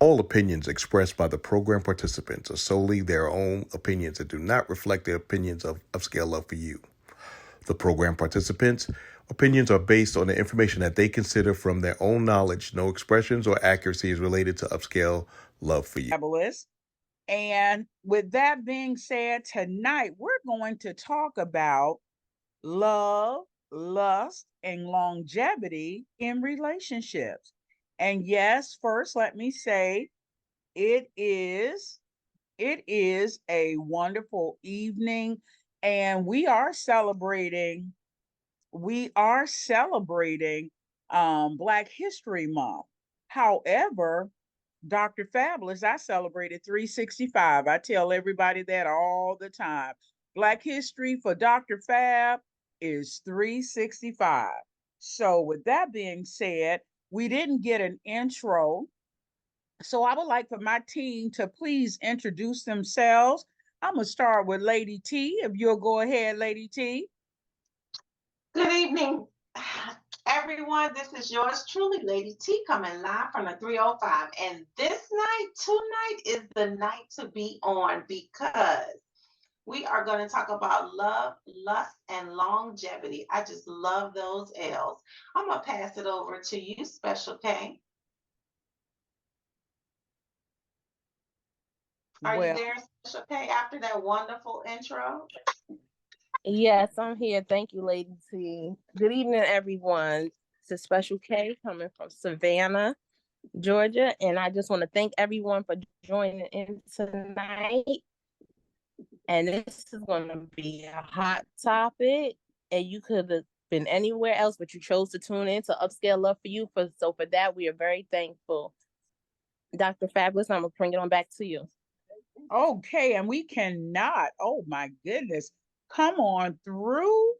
All opinions expressed by the program participants are solely their own opinions and do not reflect the opinions of Upscale Love for You. The program participants' opinions are based on the information that they consider from their own knowledge. No expressions or accuracy is related to Upscale Love for You. Fabulous. And with that being said, tonight we're going to talk about love, lust, and longevity in relationships. And yes, first let me say it is a wonderful evening, and we are celebrating Black History Month. However, Dr. Fabulous, I celebrated 365. I tell everybody that all the time. Black history for Dr. Fab is 365. So, with that being said, we didn't get an intro. So, I would like for my team to please introduce themselves. I'm going to start with Lady T. If you'll go ahead, Lady T. Good evening, everyone. This is yours truly, Lady T, coming live from the 305. And tonight is the night to be on because we are going to talk about love, lust, and longevity. I just love those L's. I'm going to pass it over to you, Special K. Are you there, Special K, after that wonderful intro? Yes, I'm here. Thank you, Lady T. Good evening, everyone. It's Special K coming from Savannah, Georgia. And I just want to thank everyone for joining in tonight. And this is going to be a hot topic. And you could have been anywhere else, but you chose to tune in to Upscale Love for You. So for that, we are very thankful. Dr. Fabulous, I'm going to bring it on back to you. Okay, and we cannot, oh my goodness, come on through.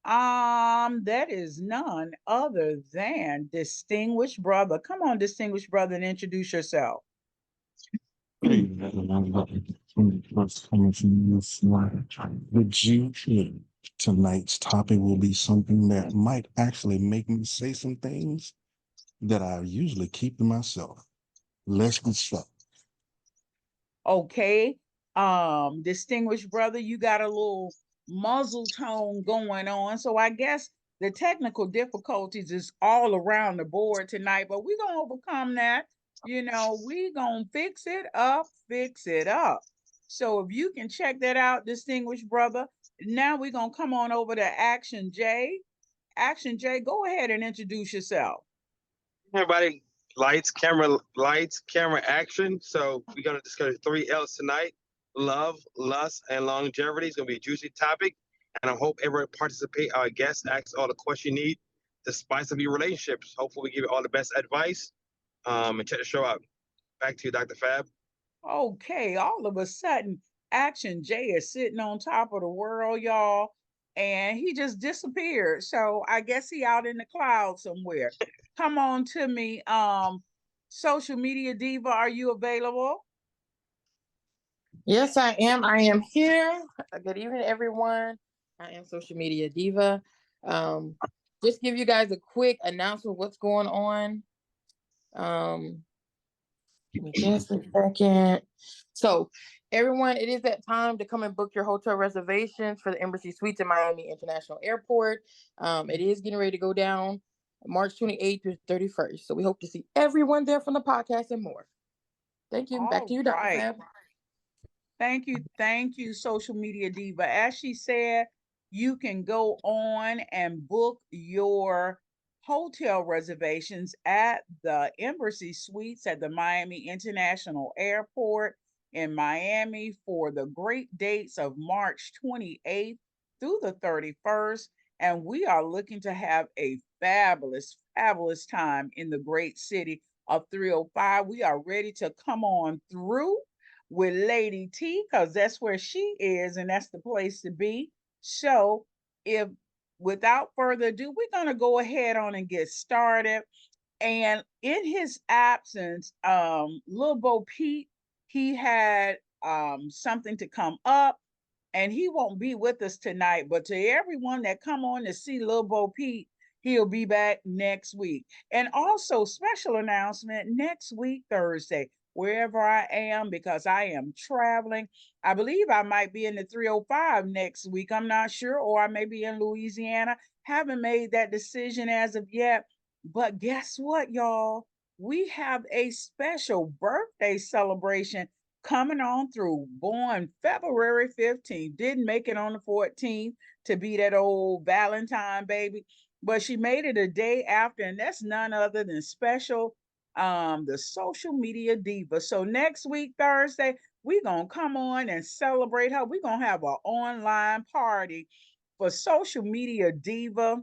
That is none other than Distinguished Brother. Come on, Distinguished Brother, and introduce yourself. Tonight's topic will be something that might actually make me say some things that I usually keep to myself. Let's get started. Okay. Distinguished Brother, you got a little muzzle tone going on. So I guess the technical difficulties is all around the board tonight, but we're gonna overcome that. We're gonna fix it up. So if you can check that out, Distinguished Brother. Now we're gonna come on over to Action J. Action J, go ahead and introduce yourself. Everybody, lights, camera, action. So we're going to discuss 3 L's tonight: love, lust, and longevity. It's going to be a juicy topic, and I hope everyone participate. Our guests ask all the questions you need to spice up your relationships. Hopefully, we give you all the best advice. And check the show out. Back to you, Dr. Fab. Okay, all of a sudden, Action J is sitting on top of the world, y'all, and he just disappeared. So I guess he out in the cloud somewhere. Come on to me, Social Media Diva, are you available? Yes, I am. I am here. Good evening, everyone. I am Social Media Diva. Just give you guys a quick announcement of what's going on. Give me just a second. So, everyone, it is that time to come and book your hotel reservations for the Embassy Suites at Miami International Airport. It is getting ready to go down March 28th through 31st. So, we hope to see everyone there from the podcast and more. Thank you. Back to you, Dr. Fab. Thank you, Social Media Diva. As she said, you can go on and book your hotel reservations at the Embassy Suites at the Miami International Airport in Miami for the great dates of March 28th through the 31st. And we are looking to have a fabulous time in the great city of 305. We are ready to come on through with Lady T, because that's where she is and that's the place to be. So if without further ado, we're going to go ahead on and get started. And in his absence, Lil Bo Peep, he had something to come up and he won't be with us tonight. But to everyone that come on to see Lil Bo Peep, He'll be back next week. And also, special announcement next week, Thursday, wherever I am, because I am traveling. I believe I might be in the 305 next week. I'm not sure, or I may be in Louisiana. Haven't made that decision as of yet. But guess what, y'all? We have a special birthday celebration coming on through. Born February 15th, didn't make it on the 14th to be that old Valentine baby, but she made it a day after, and that's none other than special the social media diva. So next week, Thursday, we're gonna come on and celebrate her. We're gonna have an online party for social media diva,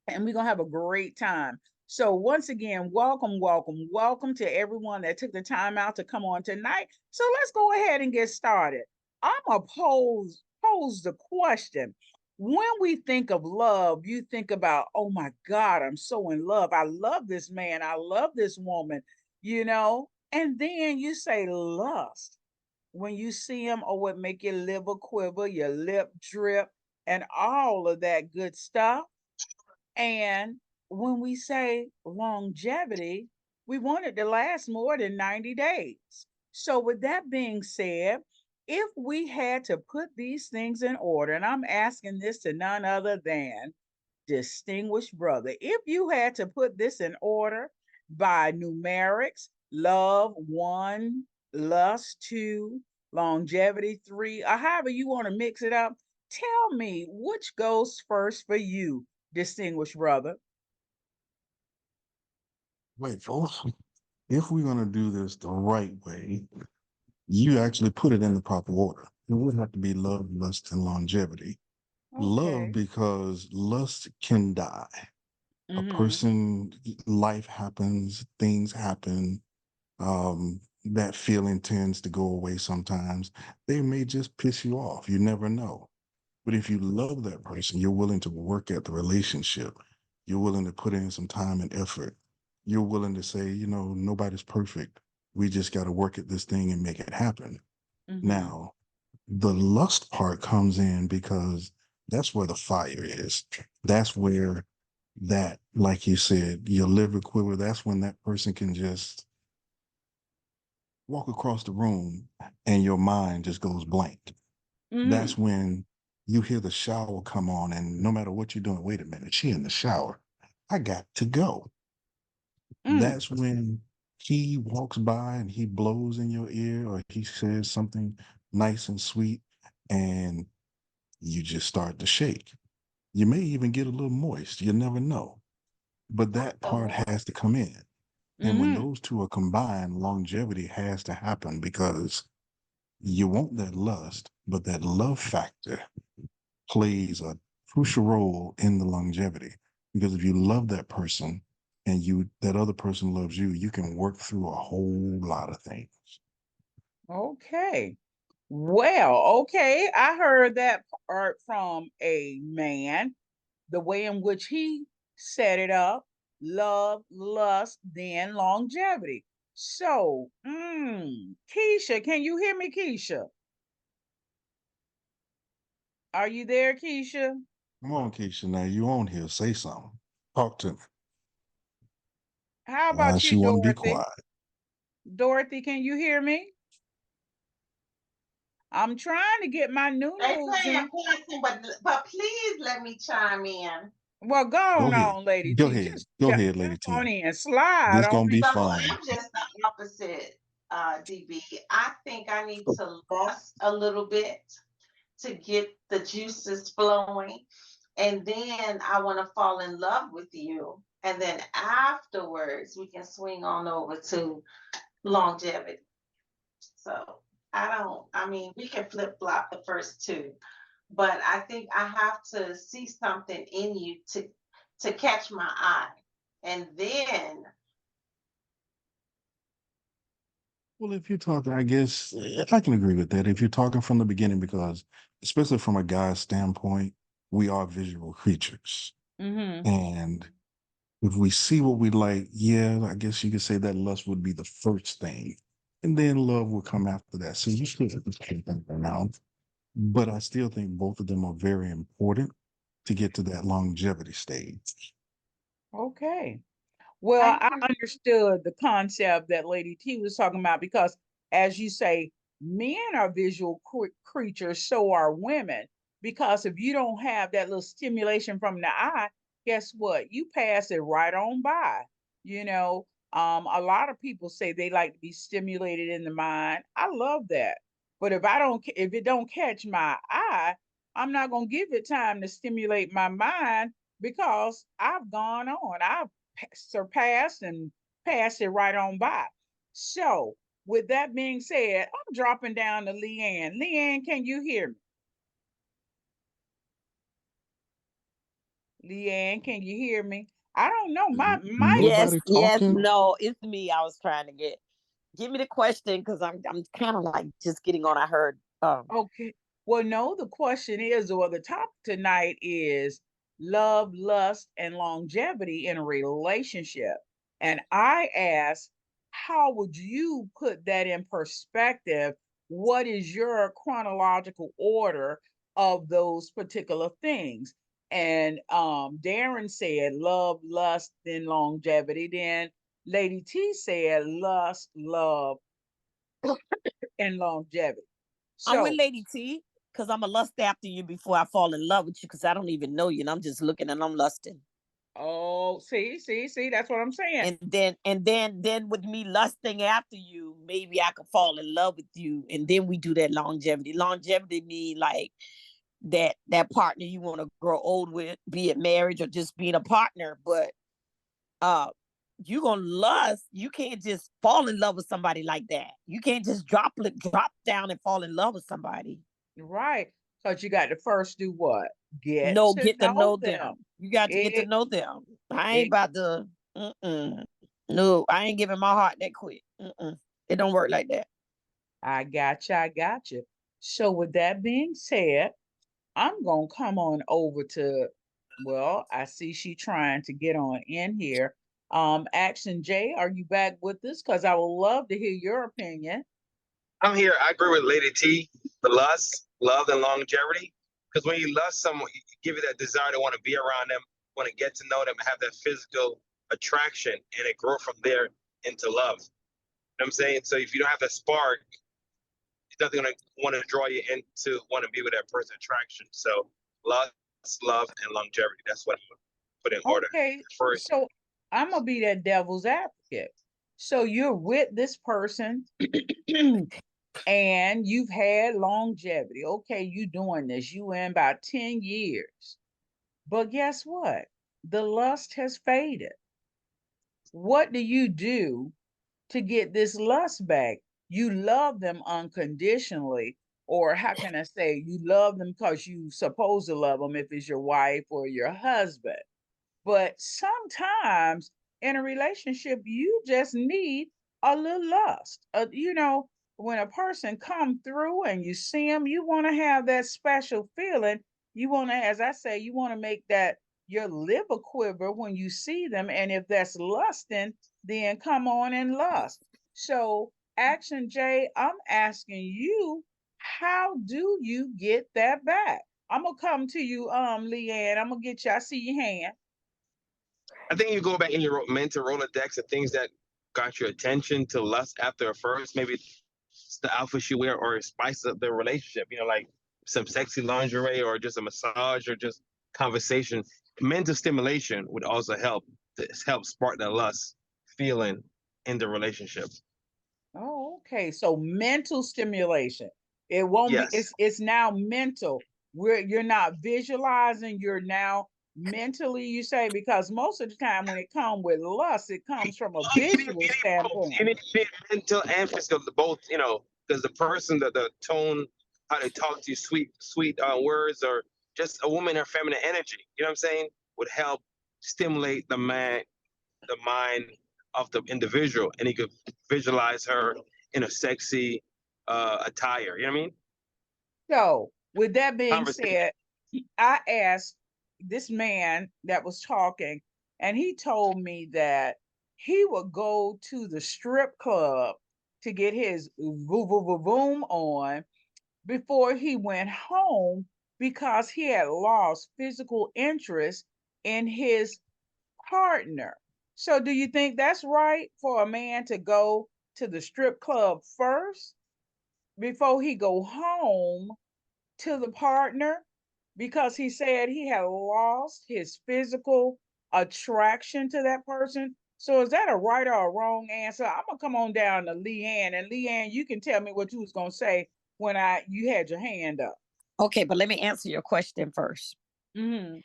and we're gonna have a great time. So once again, welcome, welcome, welcome to everyone that took the time out to come on tonight. So let's go ahead and get started. I'm gonna pose the question. When we think of love, you think about, oh my God, I'm so in love. I love this man. I love this woman, you know. And then you say lust. When you see him, or what make your liver quiver, your lip drip, and all of that good stuff. And when we say longevity, we want it to last more than 90 days. So, with that being said, if we had to put these things in order, and I'm asking this to none other than distinguished brother, if you had to put this in order by numerics, love one, lust two, longevity three, or however you want to mix it up, tell me which goes first for you, distinguished brother. Wait, folks, if we're going to do this the right way, you actually put it in the proper order. It would have to be love, lust, and longevity. Love, Okay. because lust can die. A Mm-hmm. person, life happens, things happen. That feeling tends to go away sometimes. They may just piss you off. You never know. But if you love that person, you're willing to work at the relationship. You're willing to put in some time and effort. You're willing to say, nobody's perfect. We just got to work at this thing and make it happen. Mm-hmm. Now, the lust part comes in because that's where the fire is. That's where that, like you said, your liver quiver, that's when that person can just walk across the room and your mind just goes blank. That's Mm-hmm. when you hear the shower come on, and no matter what you're doing, wait a minute, she in the shower. I got to go. Mm. That's when he walks by and he blows in your ear, or he says something nice and sweet, and you just start to shake. You may even get a little moist. You never know. But that part Oh, has to come in. And when Mm-hmm. those two are combined, longevity has to happen, because you want that lust, but that love factor plays a crucial role in the longevity. Because if you love that person and that other person loves you, you can work through a whole lot of things. Okay. Well, okay. I heard that part from a man, the way in which he set it up: love, lust, then longevity. So, Keisha, can you hear me, Keisha? Are you there, Keisha? Come on, Keisha, now you on here, say something. Talk to me. How about you, She won't be Dorothy? quiet. Dorothy, can you hear me? I'm trying to get my new they news playing in. passing, but please let me chime in. Well, go Go ahead. on, Lady Go T. ahead. Just Go jump ahead, Lady on T. in, slide This on gonna be in. So fun. I'm just the opposite, DB. I think I need to lust a little bit to get the juices flowing. And then I want to fall in love with you. And then afterwards, we can swing on over to longevity. So I mean, we can flip flop the first two, but I think I have to see something in you to catch my eye. And then, Well, if you're talking, I guess I can agree with that. If you're talking from the beginning, because especially from a guy's standpoint, we are visual creatures. Mm-hmm. And if we see what we like, yeah, I guess you could say that lust would be the first thing. And then love will come after that. So you still have to keep them around. But I still think both of them are very important to get to that longevity stage. Okay. Well, I understood the concept that Lady T was talking about because, as you say, men are visual creatures, so are women. Because if you don't have that little stimulation from the eye, guess what? You pass it right on by. You know, a lot of people say they like to be stimulated in the mind. I love that. But if it don't catch my eye, I'm not gonna give it time to stimulate my mind because I've gone on. I've surpassed and passed it right on by. So, with that being said, I'm dropping down to Leanne. Leanne, can you hear me? Leanne, can you hear me? I don't know. My mic. Yes, Nobody yes, talking? no, it's me. I was trying to give me the question because I'm kind of like just getting on. I heard Okay. Well, no, the question is, or the topic tonight is love, lust, and longevity in a relationship. And I asked, how would you put that in perspective? What is your chronological order of those particular things? And Darren said love, lust, then longevity. Then Lady T said lust, love, and longevity. I'm with So Lady T because I'm a lust after you before I fall in love with you because I don't even know you and I'm just looking and I'm lusting. oh, see, that's what I'm saying. And then with me lusting after you, maybe I could fall in love with you, and then we do that longevity. Longevity mean like that partner you want to grow old with, be it marriage or just being a partner. But uh, you gonna lust. You can't just fall in love with somebody like that. You can't just drop down and fall in love with somebody. Right. Because you got to first do what? Get No, to get to know know them. them. You got to get to It, know them. I ain't it, about to. Mm-mm. No, I ain't giving my heart that quick. Mm-mm. It don't work like that. I got you. I got you. So, with that being said, I'm going to come on over to, well, I see she trying to get on in here. Action J, are you back with us? Because I would love to hear your opinion. I'm here. I agree with Lady T. The lust, love, and longevity. Because when you love someone, you give you that desire to want to be around them, want to get to know them, and have that physical attraction, and it grow from there into love. You know what I'm saying? So if you don't have that spark, it's nothing going to want to draw you into want to be with that person attraction. So lust, love, and longevity. That's what I'm put in order Okay. first. So, I'm going to be that devil's advocate. So, you're with this person and you've had longevity. Okay, you doing this. You in about 10 years. But guess what? The lust has faded. What do you do to get this lust back? You love them unconditionally, or how can I say, you love them because you supposed to love them if it's your wife or your husband. But sometimes in a relationship, you just need a little lust. When a person come through and you see them, you want to have that special feeling. You want to, as I say, you want to make that your liver quiver when you see them. And if that's lusting, then come on and lust. So, Action J, I'm asking you, how do you get that back? I'm gonna come to you, Leanne. I'm gonna get you. I see your hand. I think you go back in your mental Rolodex of things that got your attention to lust after a first. Maybe it's the outfit you wear or spice up the relationship, like some sexy lingerie or just a massage or just conversation. Mental stimulation would also help to help spark that lust feeling in the relationship. Oh, okay. So mental stimulation. It won't be, Yes. it's now mental. Where you're not visualizing, you're now mentally, you say, because most of the time when it comes with lust, it comes from a visual standpoint. You need to be mental and physical, both, because the person, the tone, how they talk to you, sweet words, or just a woman, her feminine energy, you know what I'm saying, would help stimulate the mind of the individual, and he could visualize her in a sexy attire. You know what I mean? So, with that being Conversation. said, I asked this man that was talking, and he told me that he would go to the strip club to get his boom on before he went home because he had lost physical interest in his partner. So do you think that's right for a man to go to the strip club first before he go home to the partner because he said he had lost his physical attraction to that person? So is that a right or a wrong answer? I'm gonna come on down to Leanne, and Leanne, you can tell me what you was gonna say when you had your hand up. Okay, but let me answer your question first. Mm-hmm.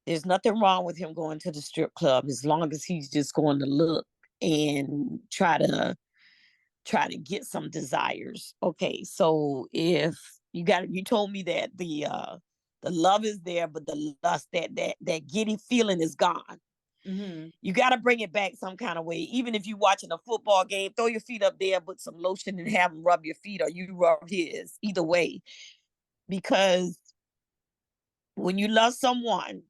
There's nothing wrong with him going to the strip club as long as he's just going to look and try to get some desires. Okay, so if you told me that the love is there, but the lust, that giddy feeling is gone. Mm-hmm. You got to bring it back some kind of way. Even if you're watching a football game, throw your feet up there, put some lotion and have him rub your feet, or you rub his. Either way, because when you love someone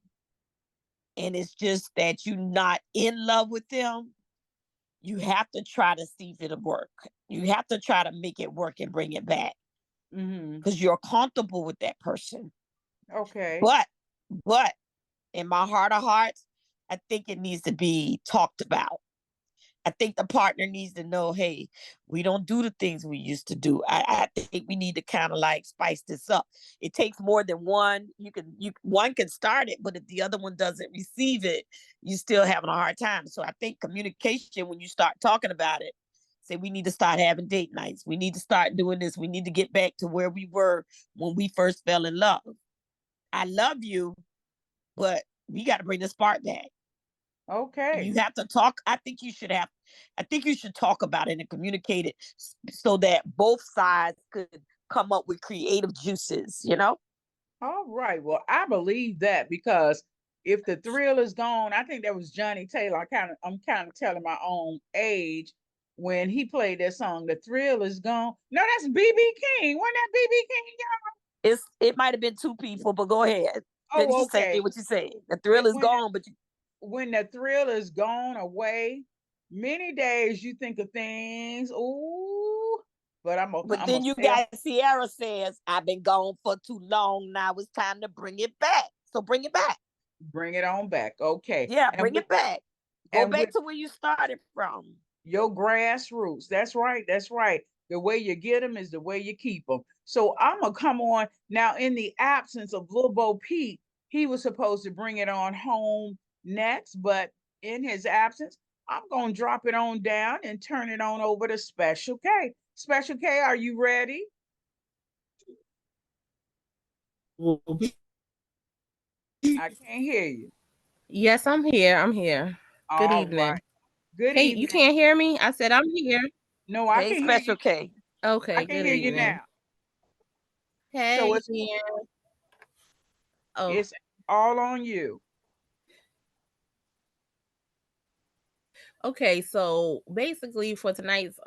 and it's just that you're not in love with them, you have to try to see if it'll work. You have to try to make it work and bring it back Mm-hmm. because you're comfortable with that person. Okay. But in my heart of hearts, I think it needs to be talked about. I think the partner needs to know, hey, we don't do the things we used to do. I think we need to kind of like spice this up. It takes more than one. One can start it, but if the other one doesn't receive it, you're still having a hard time. So I think communication, when you start talking about it, say we need to start having date nights. We need to start doing this. We need to get back to where we were when we first fell in love. I love you, but we got to bring the spark back. Okay. You have to talk. I think you should talk about it and communicate it so that both sides could come up with creative juices, All right. Well, I believe that because if the thrill is gone, I think that was Johnny Taylor. I'm kind of telling my own age when he played that song. The thrill is gone. No, that's BB King. Wasn't that BB King, y'all? It might have been two people, but go ahead. Finish Oh, say okay. what you said. The thrill is gone, but When the thrill is gone away, many days you think of things. Ooh, but I'm but gonna then you say got Sierra says, I've been gone for too long. Now it's time to bring it back. So bring it back. bring it on back. Okay. Yeah, bring it back. Go and back with to where you started from. your grassroots. That's right. That's right. The way you get them is the way you keep them. So I'm gonna come on now. In the absence of Lil Bo Peep, he was supposed to bring it on home next, but in his absence, I'm gonna drop it on down and turn it on over to Special K. Special K, are you ready? I can't hear you. Yes, I'm here. I'm here. Good All evening. right. Good Hey, you evening. can't hear me? I said I'm here. No, I Hey, can hear you. Special K. I Okay, can good hear you evening. now. So Hey, Jen. Oh, it's all on you. okay. So basically for tonight's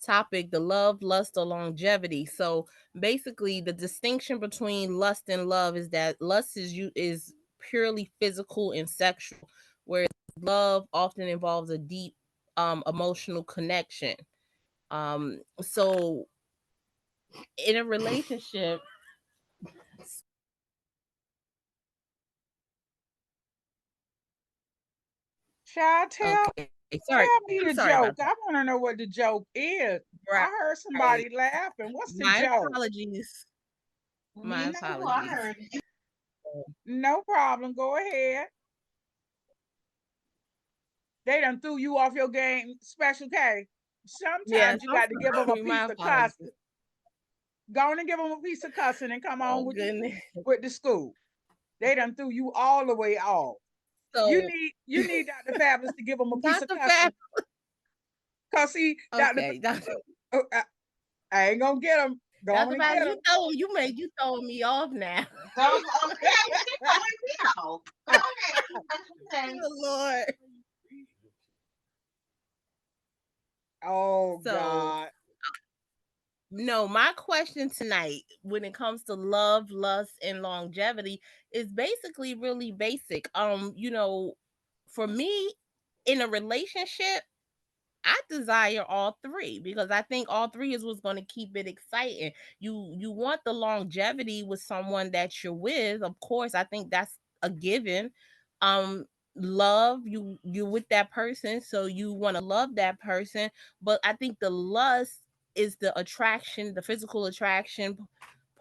topic, the love, lust, or longevity. So basically the distinction between lust and love is that lust is purely physical and sexual, whereas love often involves a deep emotional connection. So in a relationship, Child, okay, sorry, tell me the sorry about joke. that. I want to know what the joke is. I heard Right. somebody laughing. What's the My joke? apologies. My We know I apologies. heard you. No problem. Go ahead. They done threw you off your game, Special K. Yes, Sometimes you I'm got to give them a sorry. My piece of apologies. cussing. Go on and give them a piece of cussing and come on Oh goodness. with the school. They done threw you all the way off. So You need Dr. Fabulous to give them a piece of Dr. Fab. cussing. Cause see, Okay, Dr. I ain't gonna get them. Go on Dr. and Fab, get them. you throwing me off now. Don't okay, she throwing me out. Go ahead. Okay. Good Lord. Oh So God. no, my question tonight when it comes to love, lust, and longevity is basically really basic. For me, in a relationship, I desire all three because I think all three is what's going to keep it exciting. You want the longevity with someone that you're with, of course. I think that's a given. Um, love, you with that person, so you want to love that person. But I think the lust is the attraction, the physical attraction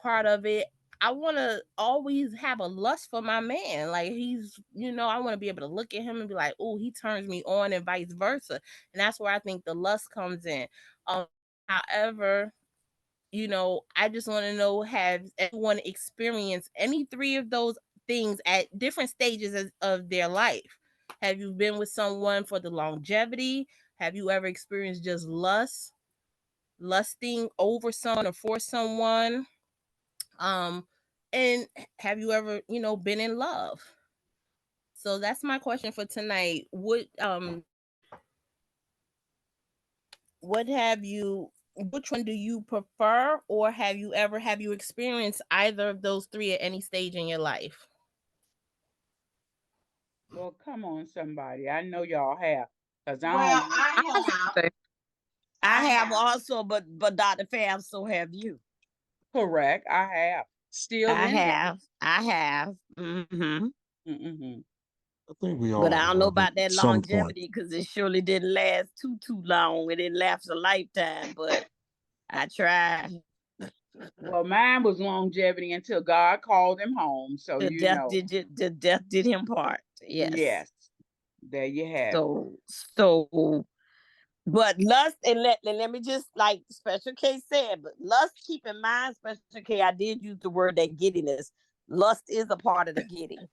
part of it. I want to always have a lust for my man. Like, he's, I want to be able to look at him and be like, oh, he turns me on, and vice versa. And that's where I think the lust comes in. However, I just want to know, have everyone experienced any three of those things at different stages of their life? Have you been with someone for the longevity? Have you ever experienced just lusting over someone or for someone? And have you ever, been in love? So that's my question for tonight. Which one do you prefer, or have you experienced either of those three at any stage in your life? Well, come on, somebody. I know y'all have, because I Well, don't. I have. I have also, but Dr. Fab, so have you. Correct. I have. Still I in it. have. I have. Mm-hmm. Mm-hmm. I think we all But I don't know have at about that some point. longevity, because it surely didn't last too long. It didn't last a lifetime, but I tried. Well, mine was longevity until God called him home. So The death did him part. Yes. Yes. There you have it. So but lust, and let me just, like Special K said, but lust, keep in mind, Special K, I did use the word that giddiness. Lust is a part of the getting.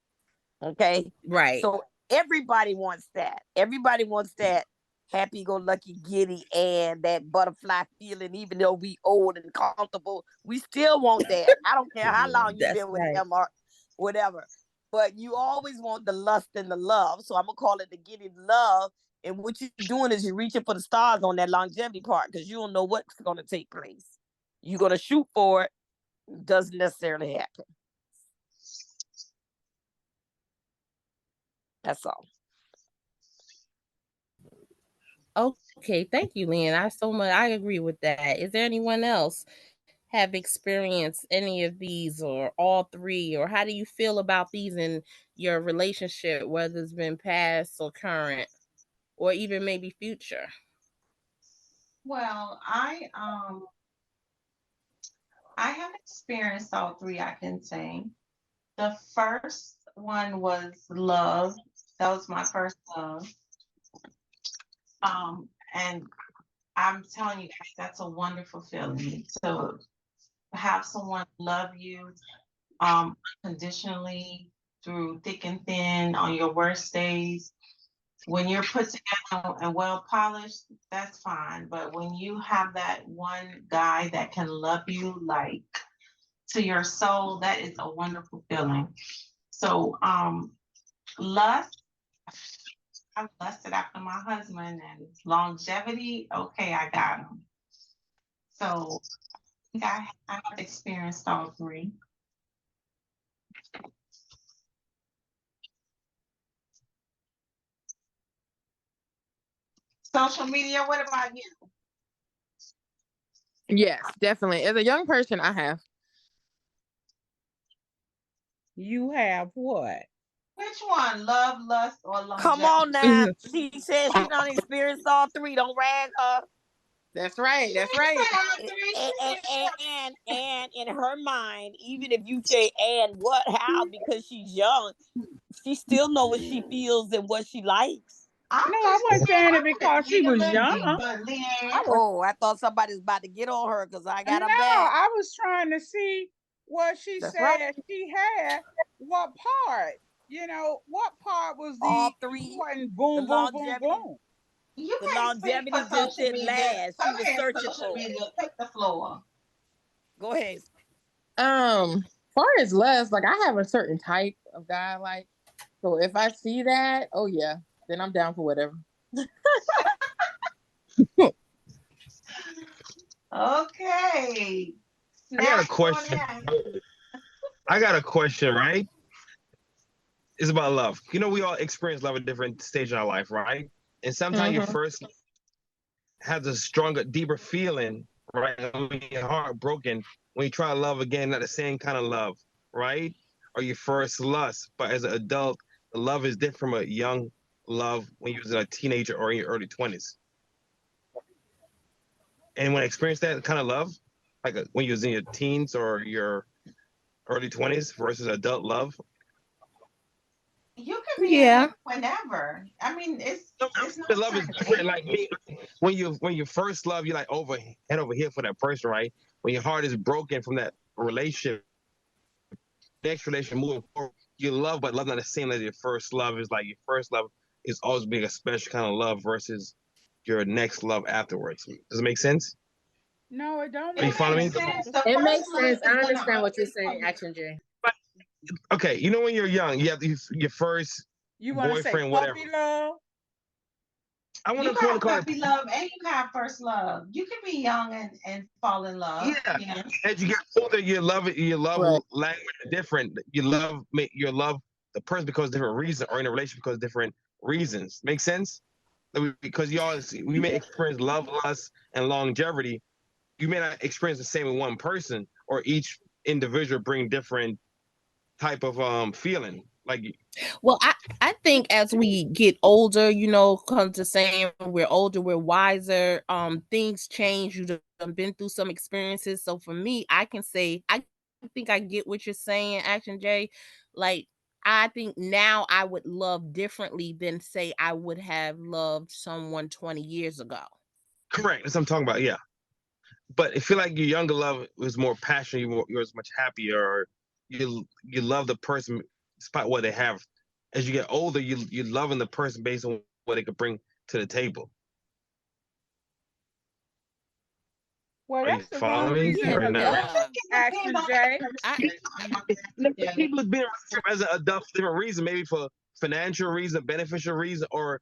Okay. Right. So everybody wants that. Everybody wants that happy-go-lucky giddy and that butterfly feeling, even though we old and comfortable. We still want that. I don't care how long you've That's been with right. him or whatever. But you always want the lust and the love. So I'm gonna call it the giddy love. And what you're doing is you're reaching for the stars on that longevity part, because you don't know what's gonna take place. You're gonna shoot for it. Doesn't necessarily happen. That's all. Okay, thank you, Lynn. I agree with that. Is there anyone else have experienced any of these or all three, or how do you feel about these in your relationship, whether it's been past or current, or even maybe future? Well, I have experienced all three, I can say. The first one was love. That was my first love. And I'm telling you guys, that's a wonderful feeling to have someone love you conditionally through thick and thin on your worst days. When you're put together and well polished, that's fine. But when you have that one guy that can love you like to your soul, that is a wonderful feeling. So lust, I lusted after my husband, and longevity, okay, I got him. So I think I have experienced all three. Social media, what about you? Yes, definitely. As a young person, I have. You have what? Which one? Love, lust, or longevity? Come on now. She said she don't experience all three. Don't rag her. That's right. That's right. And in her mind, even if you say and what, how, because she's young, she still knows what she feels and what she likes. No, I wasn't saying it because she was young. I thought somebody was about to get on her because I got No, her back. I was trying to see what she That's said right. she had. What part? What part was All the three. important The boom, boom, boom, longevity. boom? You The can't speak longevity for just social didn't media. last. She Go was ahead, searching social for it. media. Take the floor. Go ahead. Far as less, like, I have a certain type of guy, like, so if I see that, oh yeah, then I'm down for whatever. Okay. I got a question. Right? It's about love. We all experience love at different stages in our life, right? And sometimes your first has a stronger, deeper feeling, right? When your heart broken, when you try to love again, not the same kind of love, right? Or your first lust, but as an adult, The love is different from a young love when you was a teenager or in your early 20s. And when I experienced that kind of love, like when you was in your teens or your early 20s versus adult love. You can be in love whenever. I mean, it's no the love is different. age. Like me, when you first love, you're like head over here for that person, right? When your heart is broken from that relationship, next relationship moving forward, you love, but love not the same as your first love. Is like your first love is always being a special kind of love versus your next love afterwards. Does it make sense? No, it don't Are you make following sense. me? It makes sense. I understand what you're saying, Action J. Okay, you know when you're young, you have your first You want to say boyfriend, whatever. puppy love? I want You to got call it puppy love and you got first love. You can be young and fall in love. Yeah. As you get older, your love language is different. You love the person because of different reasons, or in a relationship because of different reasons. Make sense? Because we may experience love, lust, and longevity. You may not experience the same in one person, or each individual bring different type of feeling. Like, well, I think as we get older, you know, comes to saying we're older, we're wiser, things change. You've been through some experiences. So for me, I can say I think I get what you're saying, Action J. Like, I think now I would love differently than say I would have loved someone 20 years ago. correct. That's what I'm talking about. Yeah. But I feel like your younger love was more passionate. You're much happier. Or you love the person despite what they have. As you get older, you loving the person based on what they could bring to the table. Well, Are you that's the wrong following me? reason Or for not? Action J. People have been as an adult for different reasons, maybe for financial reason, beneficial reason, or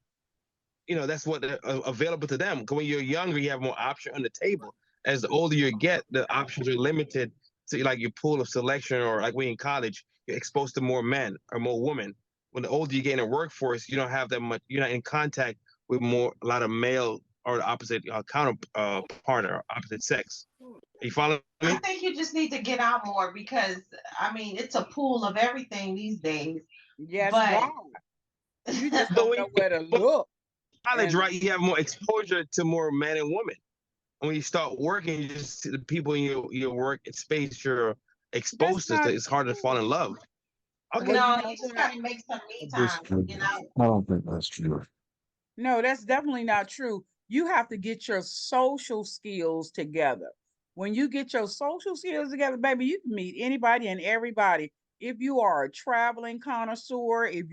that's what available to them. Because when you're younger, you have more options on the table. As the older you get, the options are limited to like your pool of selection, or like when in college, you're exposed to more men or more women. When the older you get in the workforce, you don't have that much. You're not in contact with a lot of male or the opposite partner, opposite sex. You follow me? I think you just need to get out more because I mean it's a pool of everything these days. Yes, but God. You just don't know where to look. College, right? You have more exposure to more men and women. And when you start working, you just see the people in your work space you're exposed to. It's hard to fall in love. Okay. No, you just gotta make some me time. I don't think that's true. No, that's definitely not true. You have to get your social skills together. When you get your social skills together, baby, you can meet anybody and everybody. If you are a traveling connoisseur, if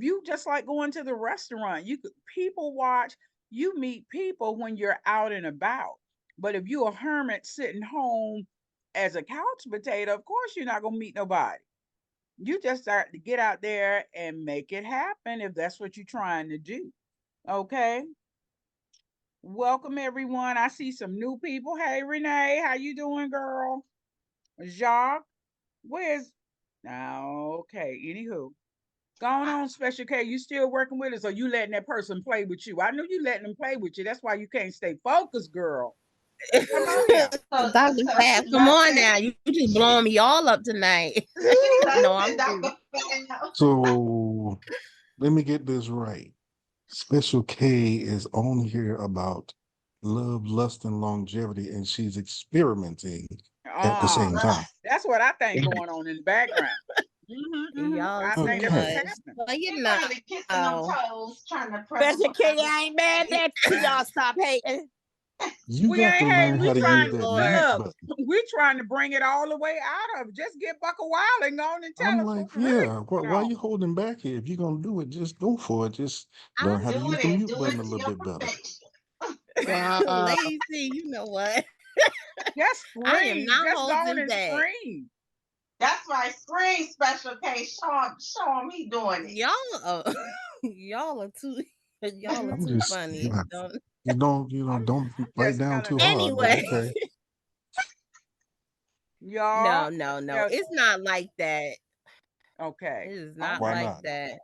you just like going to the restaurant, you could people watch, you meet people when you're out and about. But if you're a hermit sitting home as a couch potato, of course you're not gonna meet nobody. You just start to get out there and make it happen if that's what you're trying to do. Okay. Welcome everyone. I see some new people. Hey Renee, how you doing, girl? Jacques, where's now? Okay, anywho. Going on, Special K. You still working with us, or you letting that person play with you? I knew you letting them play with you. That's why you can't stay focused, girl. Come on now. Dr. Fab, come on now. You just blowing me all up tonight. No, I'm So let me get this right. Special K is on here about love, lust, and longevity, and she's experimenting at the same time. That's what I think going on in the background. Y'all I think that's what's happening. Well, you know, kissing them toes, trying to press. Special K, I ain't mad at you. Y'all stop hating. You We got ain't to hating. learn We how to trying use to that mute look. button. We trying to bring it all the way out of. Just get Buck a while and go on and tell I'm us like, what's really yeah, going why on. you holding back here? If you're gonna do it, just go for it. Just learn how to use the mute button a little bit better. Lazy, you know what? Just I am scream. not Just go on holding and back. scream. That's right. Scream, Special K. Show him he doing it. Y'all are too funny. Don't bite down too hard. Anyway. Okay. Y'all. No. It's not like that. Okay. It is not Why like not? that.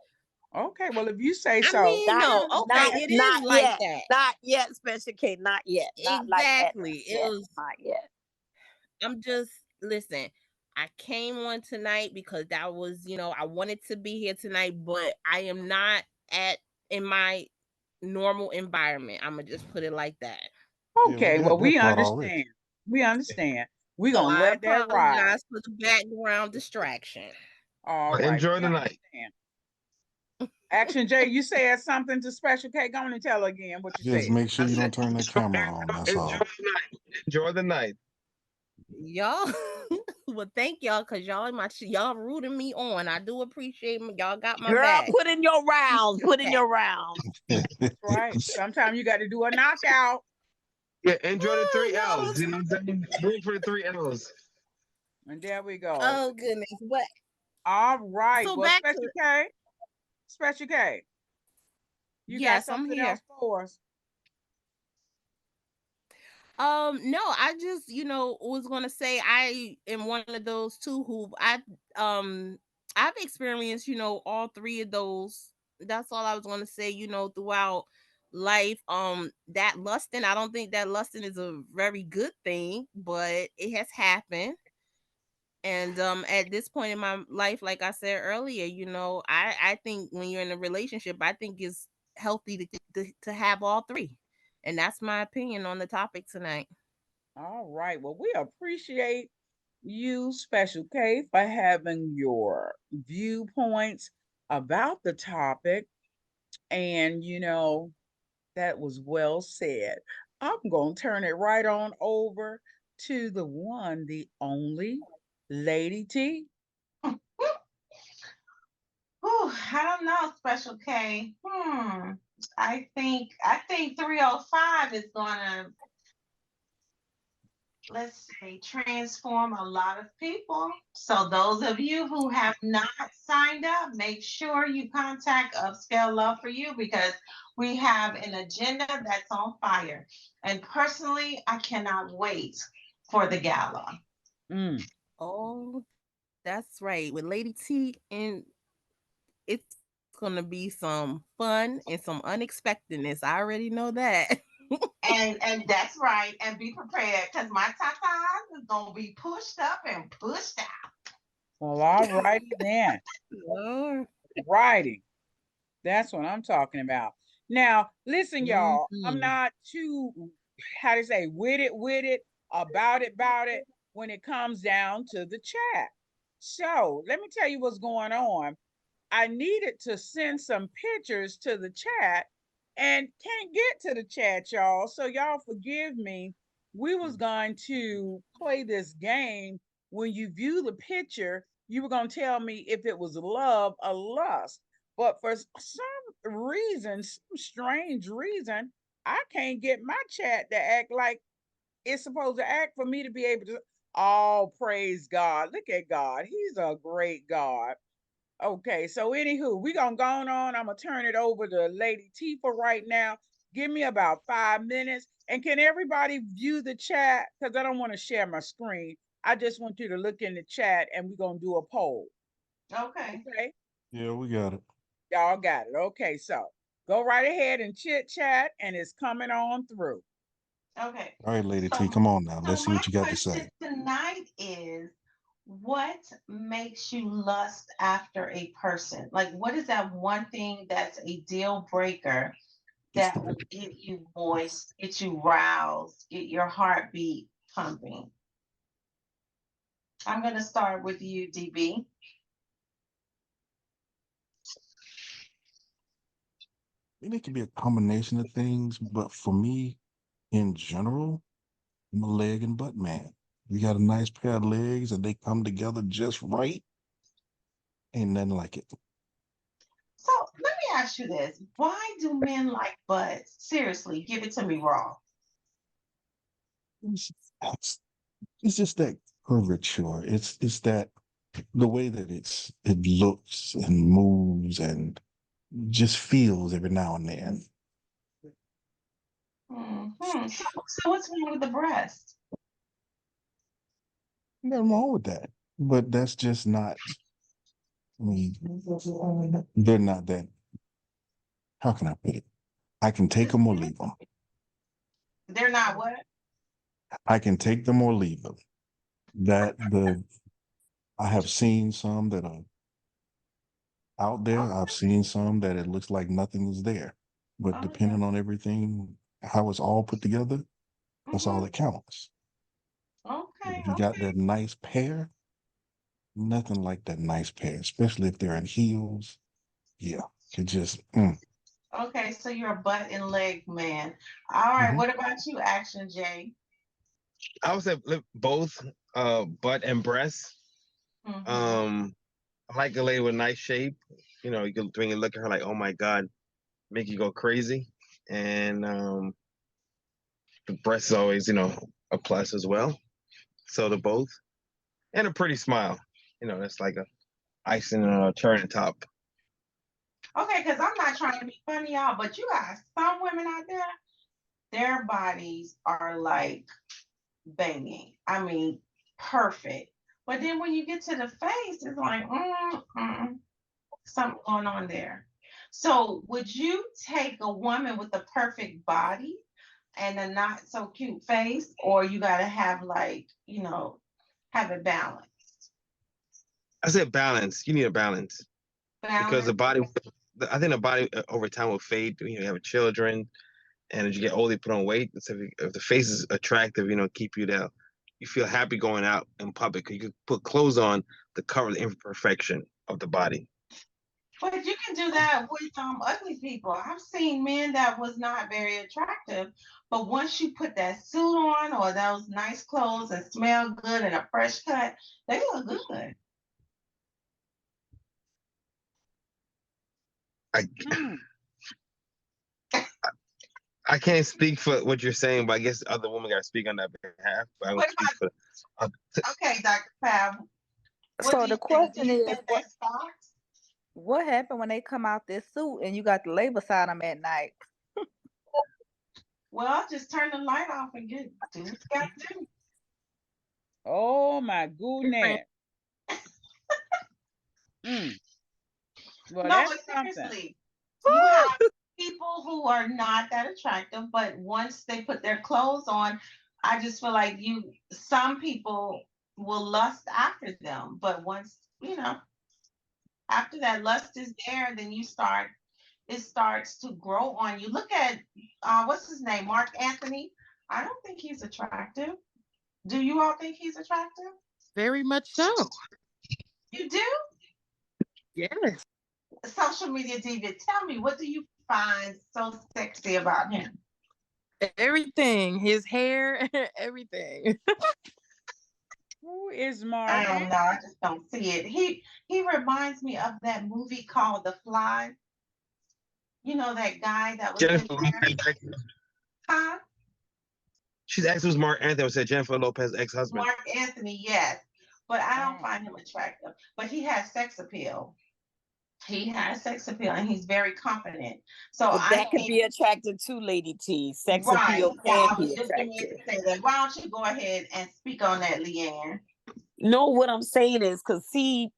Okay, well, if you say so. I mean, no, okay, it is like yet. that. Not yet, Special K, not yet. Not Exactly. like that. It was not yet. I'm just listen. I came on tonight because that was, I wanted to be here tonight, but I am not in my normal environment. I'm gonna just put it like that. Yeah, we Okay, got well, that we part already. understand. We understand. We're So gonna I let that ride. apologize for the background distraction. All Well, right, enjoy we the night. understand. Action J, you said something to Special K. Go on and tell her again what you Just said. make sure I you said, don't turn that camera on. That's enjoy all. the night. Enjoy the night. Y'all, well, thank y'all because y'all rooting me on. I do appreciate y'all got my Girl, back. put in your rounds. Put in your rounds. Right. Sometimes you got to do a knockout. Yeah, enjoy the three Y'all L's. was- You know what I'm saying? Room for the three L's. And there we go. Oh goodness. What? All right. So Well, back Special to K, Special K, you got yes, I'm something here. else for us? No, I just, was gonna say I am one of those too who I've experienced, all three of those. That's all I was gonna say, throughout life. That lusting, I don't think that lusting is a very good thing, but it has happened. And at this point in my life, like I said earlier, I think when you're in a relationship, I think it's healthy to have all three. And that's my opinion on the topic tonight. All right. Well, we appreciate you, Special K, for having your viewpoints about the topic. And, that was well said. I'm going to turn it right on over to the one, the only Lady T. I don't know, Special K. I think 305 is gonna, let's say, transform a lot of people. So those of you who have not signed up, make sure you contact Upscale Love for You because we have an agenda that's on fire. And personally, I cannot wait for the gala. Mm. Oh, that's right. With Lady T, and it's gonna be some fun and some unexpectedness. I already know that. And that's right. And be prepared because my tatas is gonna be pushed up and pushed out. Well, all righty then. Lord. Righty. That's what I'm talking about. Now, listen, y'all. I'm Mhm. not too, how to say, with it, about it when it comes down to the chat. So let me tell you what's going on. I needed to send some pictures to the chat and can't get to the chat, y'all. So y'all forgive me. We was going to play this game. When you view the picture, you were going to tell me if it was love or lust. But for some reason, some strange reason, I can't get my chat to act like it's supposed to act for me to be able to. Oh, praise God. Look at God. He's a great God. Okay, so anywho, we gonna go on. I'm gonna turn it over to Lady T for right now. Give me about 5 minutes. And can everybody view the chat? Because I don't want to share my screen. I just want you to look in the chat and we're gonna do a poll. Okay. Okay. Yeah, we got it. Y'all got it. Okay, so go right ahead and chit chat, and it's coming on through. Okay. All right, Lady T, So, come on now. so Let's see my what you got to question say. tonight is what makes you lust after a person? Like, what is that one thing that's a deal breaker that will get you moist, get you roused, get your heartbeat pumping? I'm going to start with you, DB. And it can be a combination of things, but for me, in general, I'm a leg and butt man. You got a nice pair of legs and they come together just right. Ain't nothing like it. So let me ask you this. Why do men like butts? Seriously, give it to me raw. It's, it's just that curvature. It's that the way that it looks and moves and just feels every now and then. So what's wrong with the breast? Nothing wrong with that. But that's just not, I mean, they're not that, how can I put it? I can take them or leave them. They're not what? I can take them or leave them. That I have seen some that are out there. Okay. I've seen some that it looks like nothing is there. But Oh, depending on everything, how it's all put together, that's all that counts. Okay. If you got that nice pair, nothing like that nice pair, especially if they're in heels. Yeah, it just. Okay, so you're a butt and leg man. All right, Mhm. what about you, Action Jay? I would say both butt and breast. Mhm. I like a lady with nice shape. You know, you can bring and look at her like, oh my God, make you go crazy. And the breast is always, you know, a plus as well. So the both. And a pretty smile. You know, that's like a icing on a cherry top. Okay, because I'm not trying to be funny, y'all, but you got some women out there, their bodies are like banging. I mean, perfect. But then when you get to the face, it's like, something going on there. So, would you take a woman with a perfect body and a not so cute face, or you got to have like, have it balanced? I said balance. You need a balance because the Balance. body, I think the body over time will fade. You have children, and as you get older, you put on weight. So if the face is attractive, you know, keep you there. You feel happy going out in public. You can put clothes on to cover the imperfection of the body. But you can do that with ugly people. I've seen men that was not very attractive, but once you put that suit on or those nice clothes and smell good and a fresh cut, they look good. I I can't speak for what you're saying, but I guess other women got to speak on that behalf. But I will What speak for. okay, Dr. Fab, what So do you the think? Do question you is, think that's facts? what happened when they come out this suit and you got the label beside them at night? Well, just turn the light off and do what you got to do. Oh my goodness. Well, No, that's but something. seriously, you have people who are not that attractive, but once they put their clothes on, I just feel like some people will lust after them. But once, after that lust is there, then it starts to grow on you. Look at, what's his name? Mark Anthony. I don't think he's attractive. Do you all think he's attractive? Very much so. You do? Yes. Social media diva, tell me, what do you find so sexy about him? Everything. His hair, everything. Who is Mark? I don't know. I just don't see it. He reminds me of that movie called The Fly. You know that guy that was Jennifer in there? Lopez. Huh? She's actually was Mark Anthony. Said Jennifer Lopez's ex-husband. Mark Anthony, yes. But I don't find him attractive. But he has sex appeal. He has sex appeal and he's very confident. So But I that could think, be attractive too, Lady T. Sex right. appeal Yeah, can I be was just getting ready attractive. to say that. Why don't you go ahead and speak on that, Leanne? No, what I'm saying is, because see,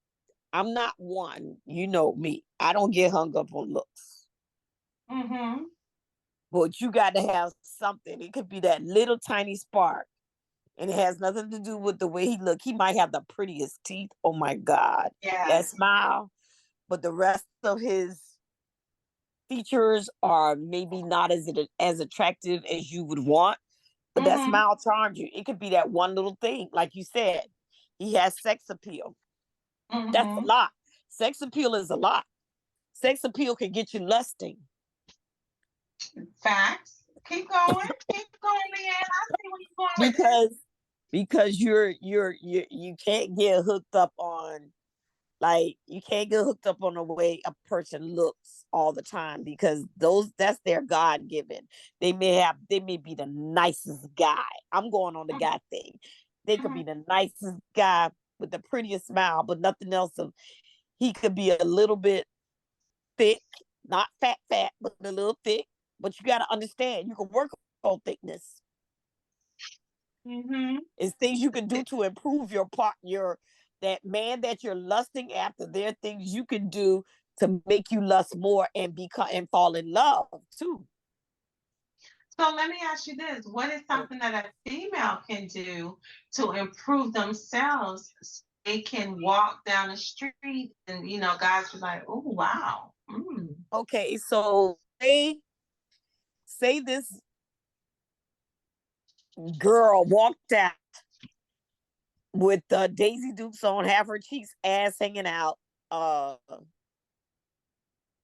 I'm not one. You know me. I don't get hung up on looks. Mm-hmm. But you got to have something. It could be that little tiny spark. And it has nothing to do with the way he look. He might have the prettiest teeth. Oh my God. Yes. That smile. But the rest of his features are maybe not as attractive as you would want. But that smile charms you. It could be that one little thing. Like you said, he has sex appeal. That's a lot. Sex appeal is a lot. Sex appeal can get you lusting. Facts. Keep going. Keep going, Leanne. I see where you're going with this. Because you can't get hooked up on, like, you can't get hooked up on the way a person looks all the time, because that's their God-given. They may be the nicest guy. I'm going on the guy thing. They could be the nicest guy with the prettiest smile, but nothing else. He could be a little bit thick, not fat, but a little thick. But you got to understand, you can work on thickness. It's things you can do to improve that man that you're lusting after. There are things you can do to make you lust more and fall in love too. So let me ask you this: what is something that a female can do to improve themselves they can walk down the street and guys be like, oh wow. Okay, so say this girl walked out with Daisy Dukes on, half her cheeks, ass hanging out.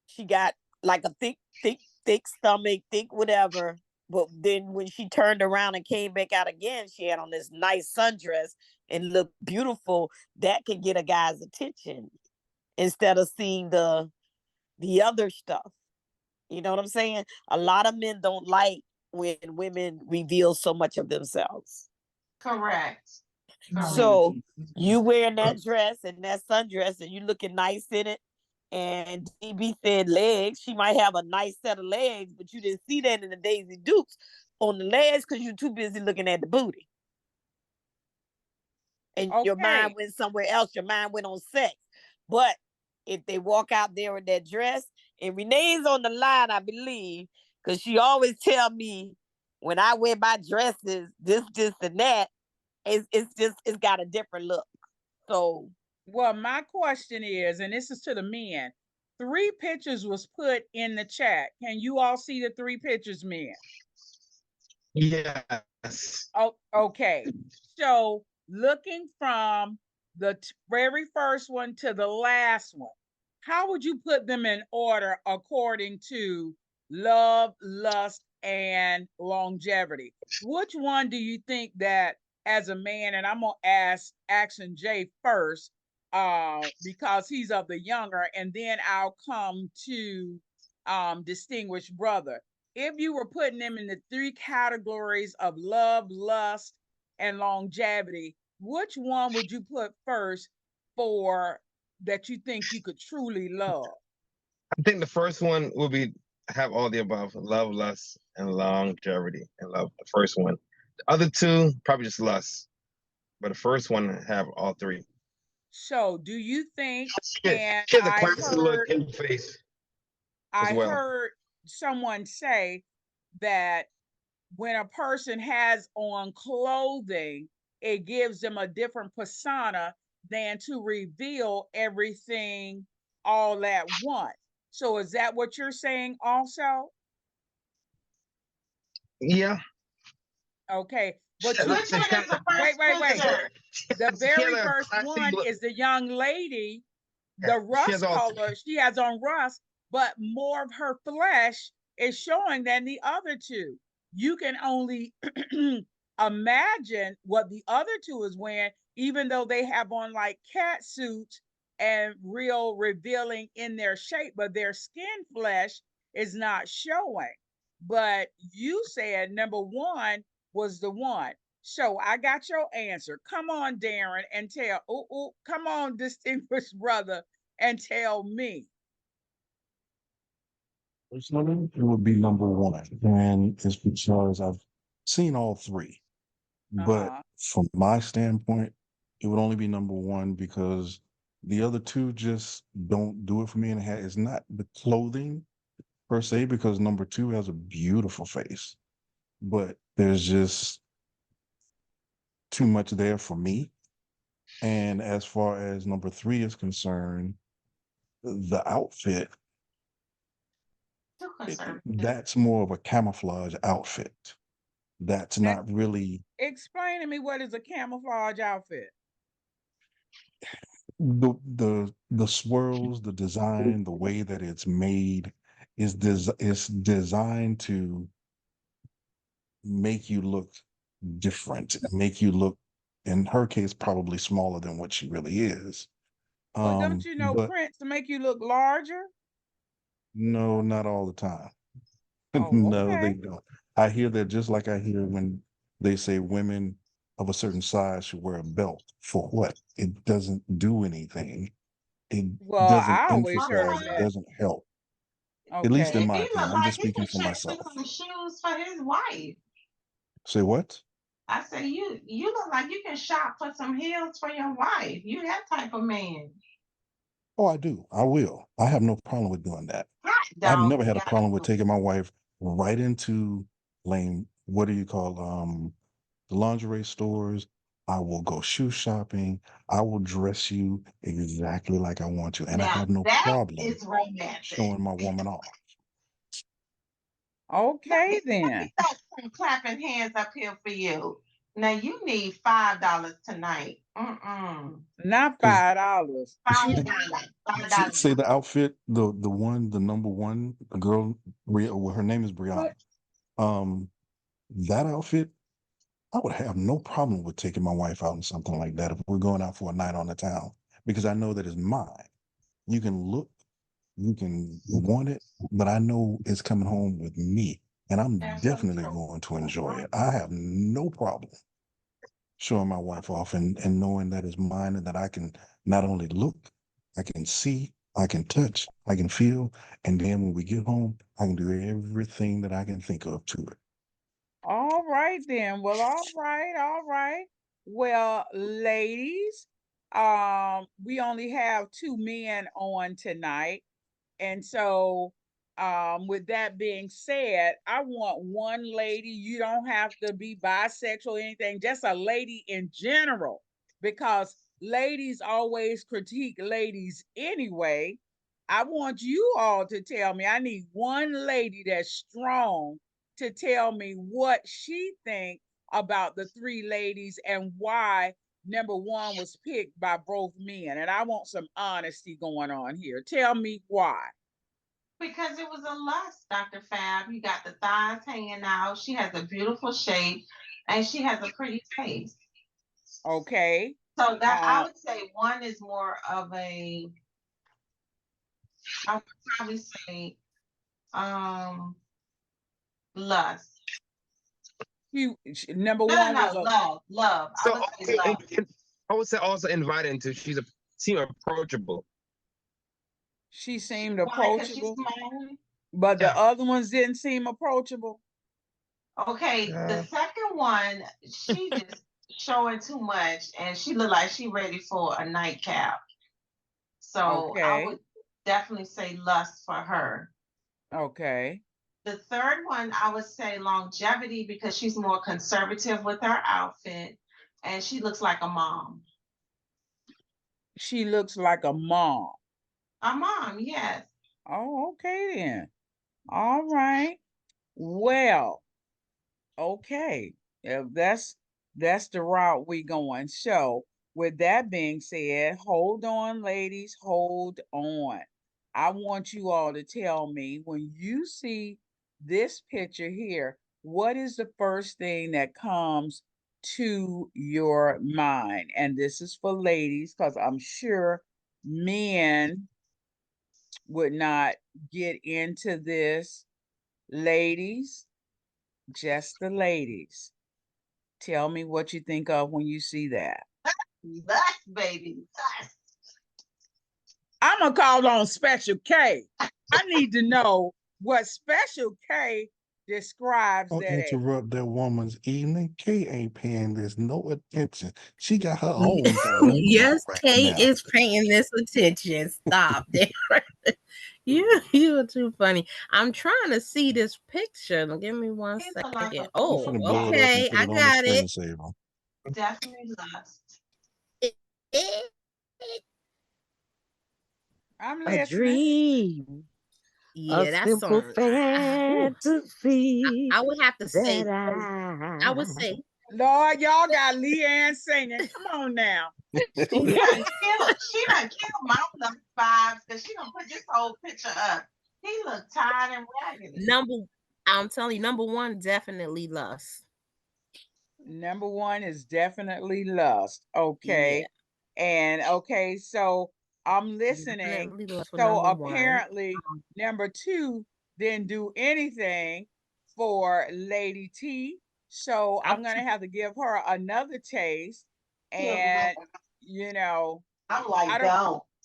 She got like a thick stomach, thick whatever. But then when she turned around and came back out again, she had on this nice sundress and looked beautiful. That can get a guy's attention instead of seeing the other stuff. You know what I'm saying? A lot of men don't like when women reveal so much of themselves. Correct. So you wearing that dress and that sundress and you looking nice in it. And DB said legs. She might have a nice set of legs, but you didn't see that in the Daisy Dukes on the legs because you're too busy looking at the booty. And your mind went somewhere else. Your mind went on sex. But if they walk out there with that dress, and Renee's on the line, I believe, because she always tell me when I wear my dresses, this, and that, it's got a different look. So, well, my question is, and this is to the men, 3 pictures was put in the chat. Can you all see the 3 pictures, men? Yes. Oh, okay. So looking from the very first one to the last one, how would you put them in order according to love, lust, and longevity? Which one do you think that as a man, and I'm gonna ask Action J first, because he's of the younger, and then I'll come to Distinguished Brother. If you were putting them in the 3 categories of love, lust, and longevity, which one would you put first for that you think you could truly love? I think the first one will be have all the above: love, lust, and longevity. And love, the first one. The other 2 probably just lust, but the first one have all 3. So, do you think? She And has a classy look in the face. I heard someone say that when a person has on clothing, it gives them a different persona than to reveal everything all at once. So is that what you're saying also? Yeah. Okay. But which one is the first wait. picture? The very first one is the young lady, the rust color. She has on rust, but more of her flesh is showing than the other 2. You can only imagine what the other 2 is wearing, even though they have on like cat suits and real revealing in their shape, but their skin flesh is not showing. But you said number 1 was the one. So I got your answer. Come on, Darren, and tell. Come on, Distinguished Brother, and tell me. Personally, it would be number 1, and it's because I've seen all 3. But from my standpoint, it would only be number 1 because the other 2 just don't do it for me. And it's not the clothing per se, because number 2 has a beautiful face, but there's just too much there for me. And as far as number 3 is concerned, the outfit, that's more of a camouflage outfit. That's not really. Explain to me, what is a camouflage outfit? The swirls, the design, the way that it's made is designed to make you look different, make you look, in her case, probably smaller than what she really is. Well, don't you know prints to make you look larger? No, not all the time. Oh, No, okay. they don't. I hear that, just like I hear when they say women of a certain size should wear a belt. For what? It doesn't do anything. It doesn't I always heard emphasize, it that. doesn't help. Okay. At least in my He opinion. look I'm like just speaking for myself. Some shoes for his wife. Say what? I say you look like you can shop for some heels for your wife. You that type of man. Oh, I do. I will. I have no problem with doing that. Dog, I've never had a problem with taking my wife right into what do you call the lingerie stores. I will go shoe shopping. I will dress you exactly like I want to. And I have no that problem is romantic. showing my woman off. Okay, then. We got some clapping hands up here for you. Now you need $5 tonight. Not Because $5. $5. say the outfit, the number one, the girl, well, her name is Brianna. That outfit, I would have no problem with taking my wife out in something like that if we're going out for a night on the town, because I know that it's mine. You can look, you can want it, but I know it's coming home with me, and I'm definitely going to enjoy it. I have no problem showing my wife off and knowing that it's mine and that I can not only look, I can see, I can touch, I can feel, and then when we get home, I can do everything that I can think of to it. All right then. Well, all right. Well, ladies, we only have 2 men on tonight. And so, with that being said, I want one lady. You don't have to be bisexual or anything, just a lady in general, because ladies always critique ladies anyway. I want you all to tell me. I need one lady that's strong to tell me what she thinks about the 3 ladies and why number 1 was picked by both men. And I want some honesty going on here. Tell me why. Because it was a lust, Dr. Fab. You got the thighs hanging out. She has a beautiful shape and she has a pretty face. Okay. So that I would say one is more of I would probably say lust. Number 1 was love. So I would say love. I would say also inviting to. She's seem approachable. She seemed Why? Because she's approachable, small. but the other ones didn't seem approachable. Okay, the second one, she just showing too much, and she looked like she ready for a nightcap. So I would definitely say lust for her. Okay. The third one, I would say longevity because she's more conservative with her outfit, and she looks like a mom. She looks like a mom. A mom, yes. Oh, okay then. All right. Well, okay. If that's the route we going. So, with that being said, hold on, ladies, hold on. I want you all to tell me when you see this picture here, what is the first thing that comes to your mind? And this is for ladies, because I'm sure men would not get into this. Ladies, just the ladies. Tell me what you think of when you see that. That's baby. That's. I'm going to call on Special K. I need to know what Special K describes Don't that as. interrupt that woman's evening. Kay ain't paying this no attention. She got her own thing. Yes, right Kay now. is paying this attention. Stop there. You are too funny. I'm trying to see this picture. Give me one second. Oh, okay. I got it. Definitely lust. I'm A listening. dream. Yeah, a that's simple fantasy. I would have to say. I would say. Lord, y'all got Leanne singing. Come on now. She done killed my lust vibes because she gonna put this whole picture up. He looked tired and raggedy. I'm telling you, number 1, definitely lust. Number 1 is definitely lust. Okay. Yeah. And okay, so I'm listening. So apparently number 2 didn't do anything for Lady T. So I'm gonna have to give her another taste. And I'm like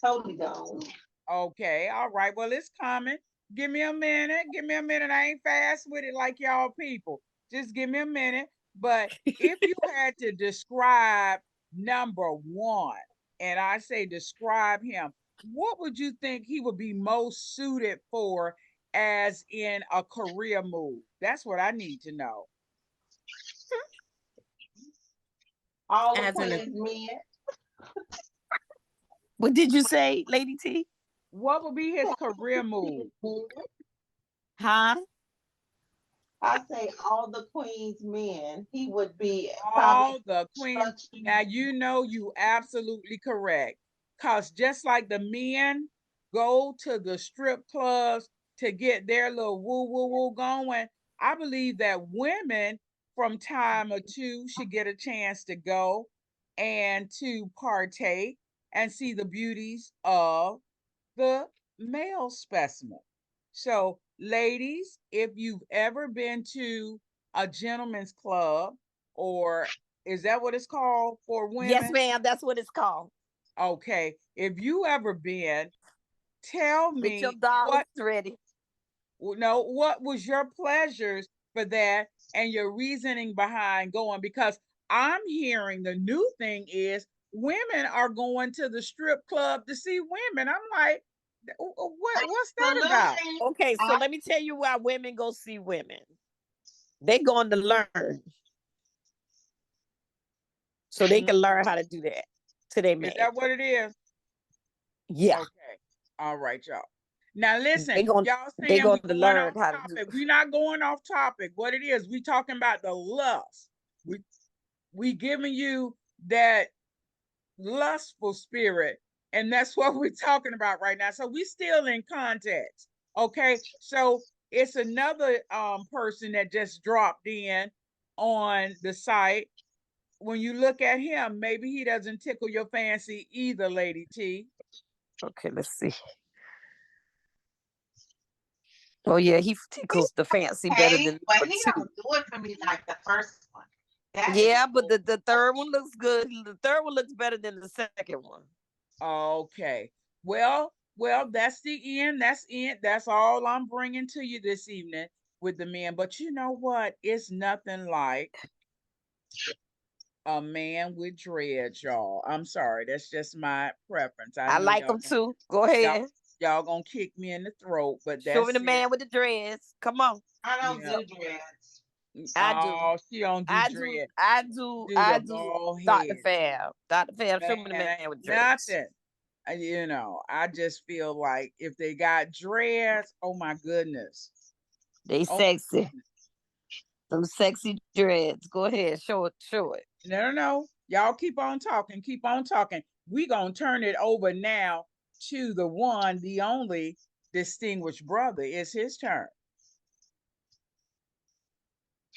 totally gone. Okay, all right. Well, it's coming. Give me a minute. I ain't fast with it like y'all people. Just give me a minute. But if you had to describe number 1, and I say describe him, what would you think he would be most suited for as in a career move? That's what I need to know. All the As in a- Queen's men. What did you say, Lady T? What would be his career move? Huh? I say all the Queen's men. He would be All probably the queen. Now you know you absolutely correct. Cause just like the men go to the strip clubs to get their little woo woo woo going, I believe that women from time or two should get a chance to go and to partake and see the beauties of the male specimen. So, ladies, if you've ever been to a gentleman's club, or is that what it's called for Yes, women? ma'am. That's what it's called. Okay. If you ever been, tell Get your me dollars ready. what was your pleasures for that and your reasoning behind going, because I'm hearing the new thing is women are going to the strip club to see women. I'm like, what's that about? Okay, so let me tell you why women go see women. They going to learn. So they can learn how to do that to their man. Is that what it is? Yeah. Okay. All right, y'all. Now listen, y'all they saying going we to going learn off how to do topic. it. We're not going off topic. What it is, we talking about the lust. We giving you that lustful spirit, and that's what we're talking about right now. So we still in context. Okay. So it's another person that just dropped in on the site. When you look at him, maybe he doesn't tickle your fancy either, Lady T. Okay, let's see. Oh yeah, he tickles the fancy better than but number he two. don't do it for me like the first one. Yeah, but the third one looks good. The third one looks better than the second one. Okay. Well, that's the end. That's it. That's all I'm bringing to you this evening with the men. But you know what? It's nothing like a man with dreads, y'all. I'm sorry. That's just my preference. I I know like y'all them too. Go ahead. y'all gonna kick me in the throat, but Show me that's the it. man with the dreads. Come on. I don't Yeah. do dreads. I do. Oh, she don't do dread. I Do do the bald Dr. head. Fab. Dr. Fab, show me the Man, man ain't with dreads. nothing. I just feel like if they got dreads, oh my goodness. They Oh, sexy. Them sexy dreads. Go ahead. Show it. no. Y'all keep on talking. Keep on talking. We gonna turn it over now to the one, the only distinguished brother. It's his turn.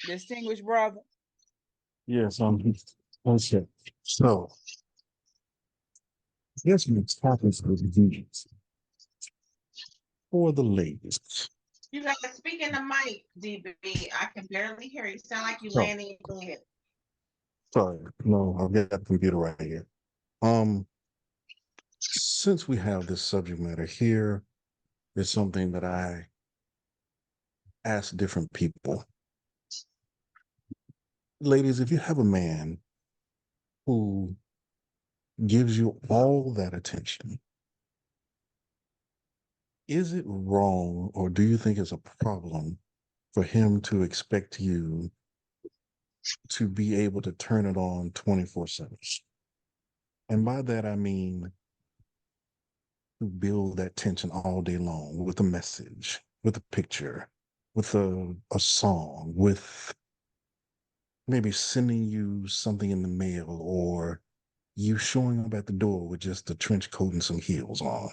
Distinguished brother. Yes, okay. So, yes, we're talking to the dudes. For the ladies. You gotta speak in the mic, DB. I can barely hear you. Sound like you Oh, laying in your bed. sorry. No, I've got the computer right here. Since we have this subject matter here, it's something that I ask different people. Ladies, if you have a man who gives you all that attention, is it wrong or do you think it's a problem for him to expect you to be able to turn it on 24/7? And by that, I mean to build that tension all day long with a message, with a picture, with a song, with maybe sending you something in the mail or you showing up at the door with just a trench coat and some heels on.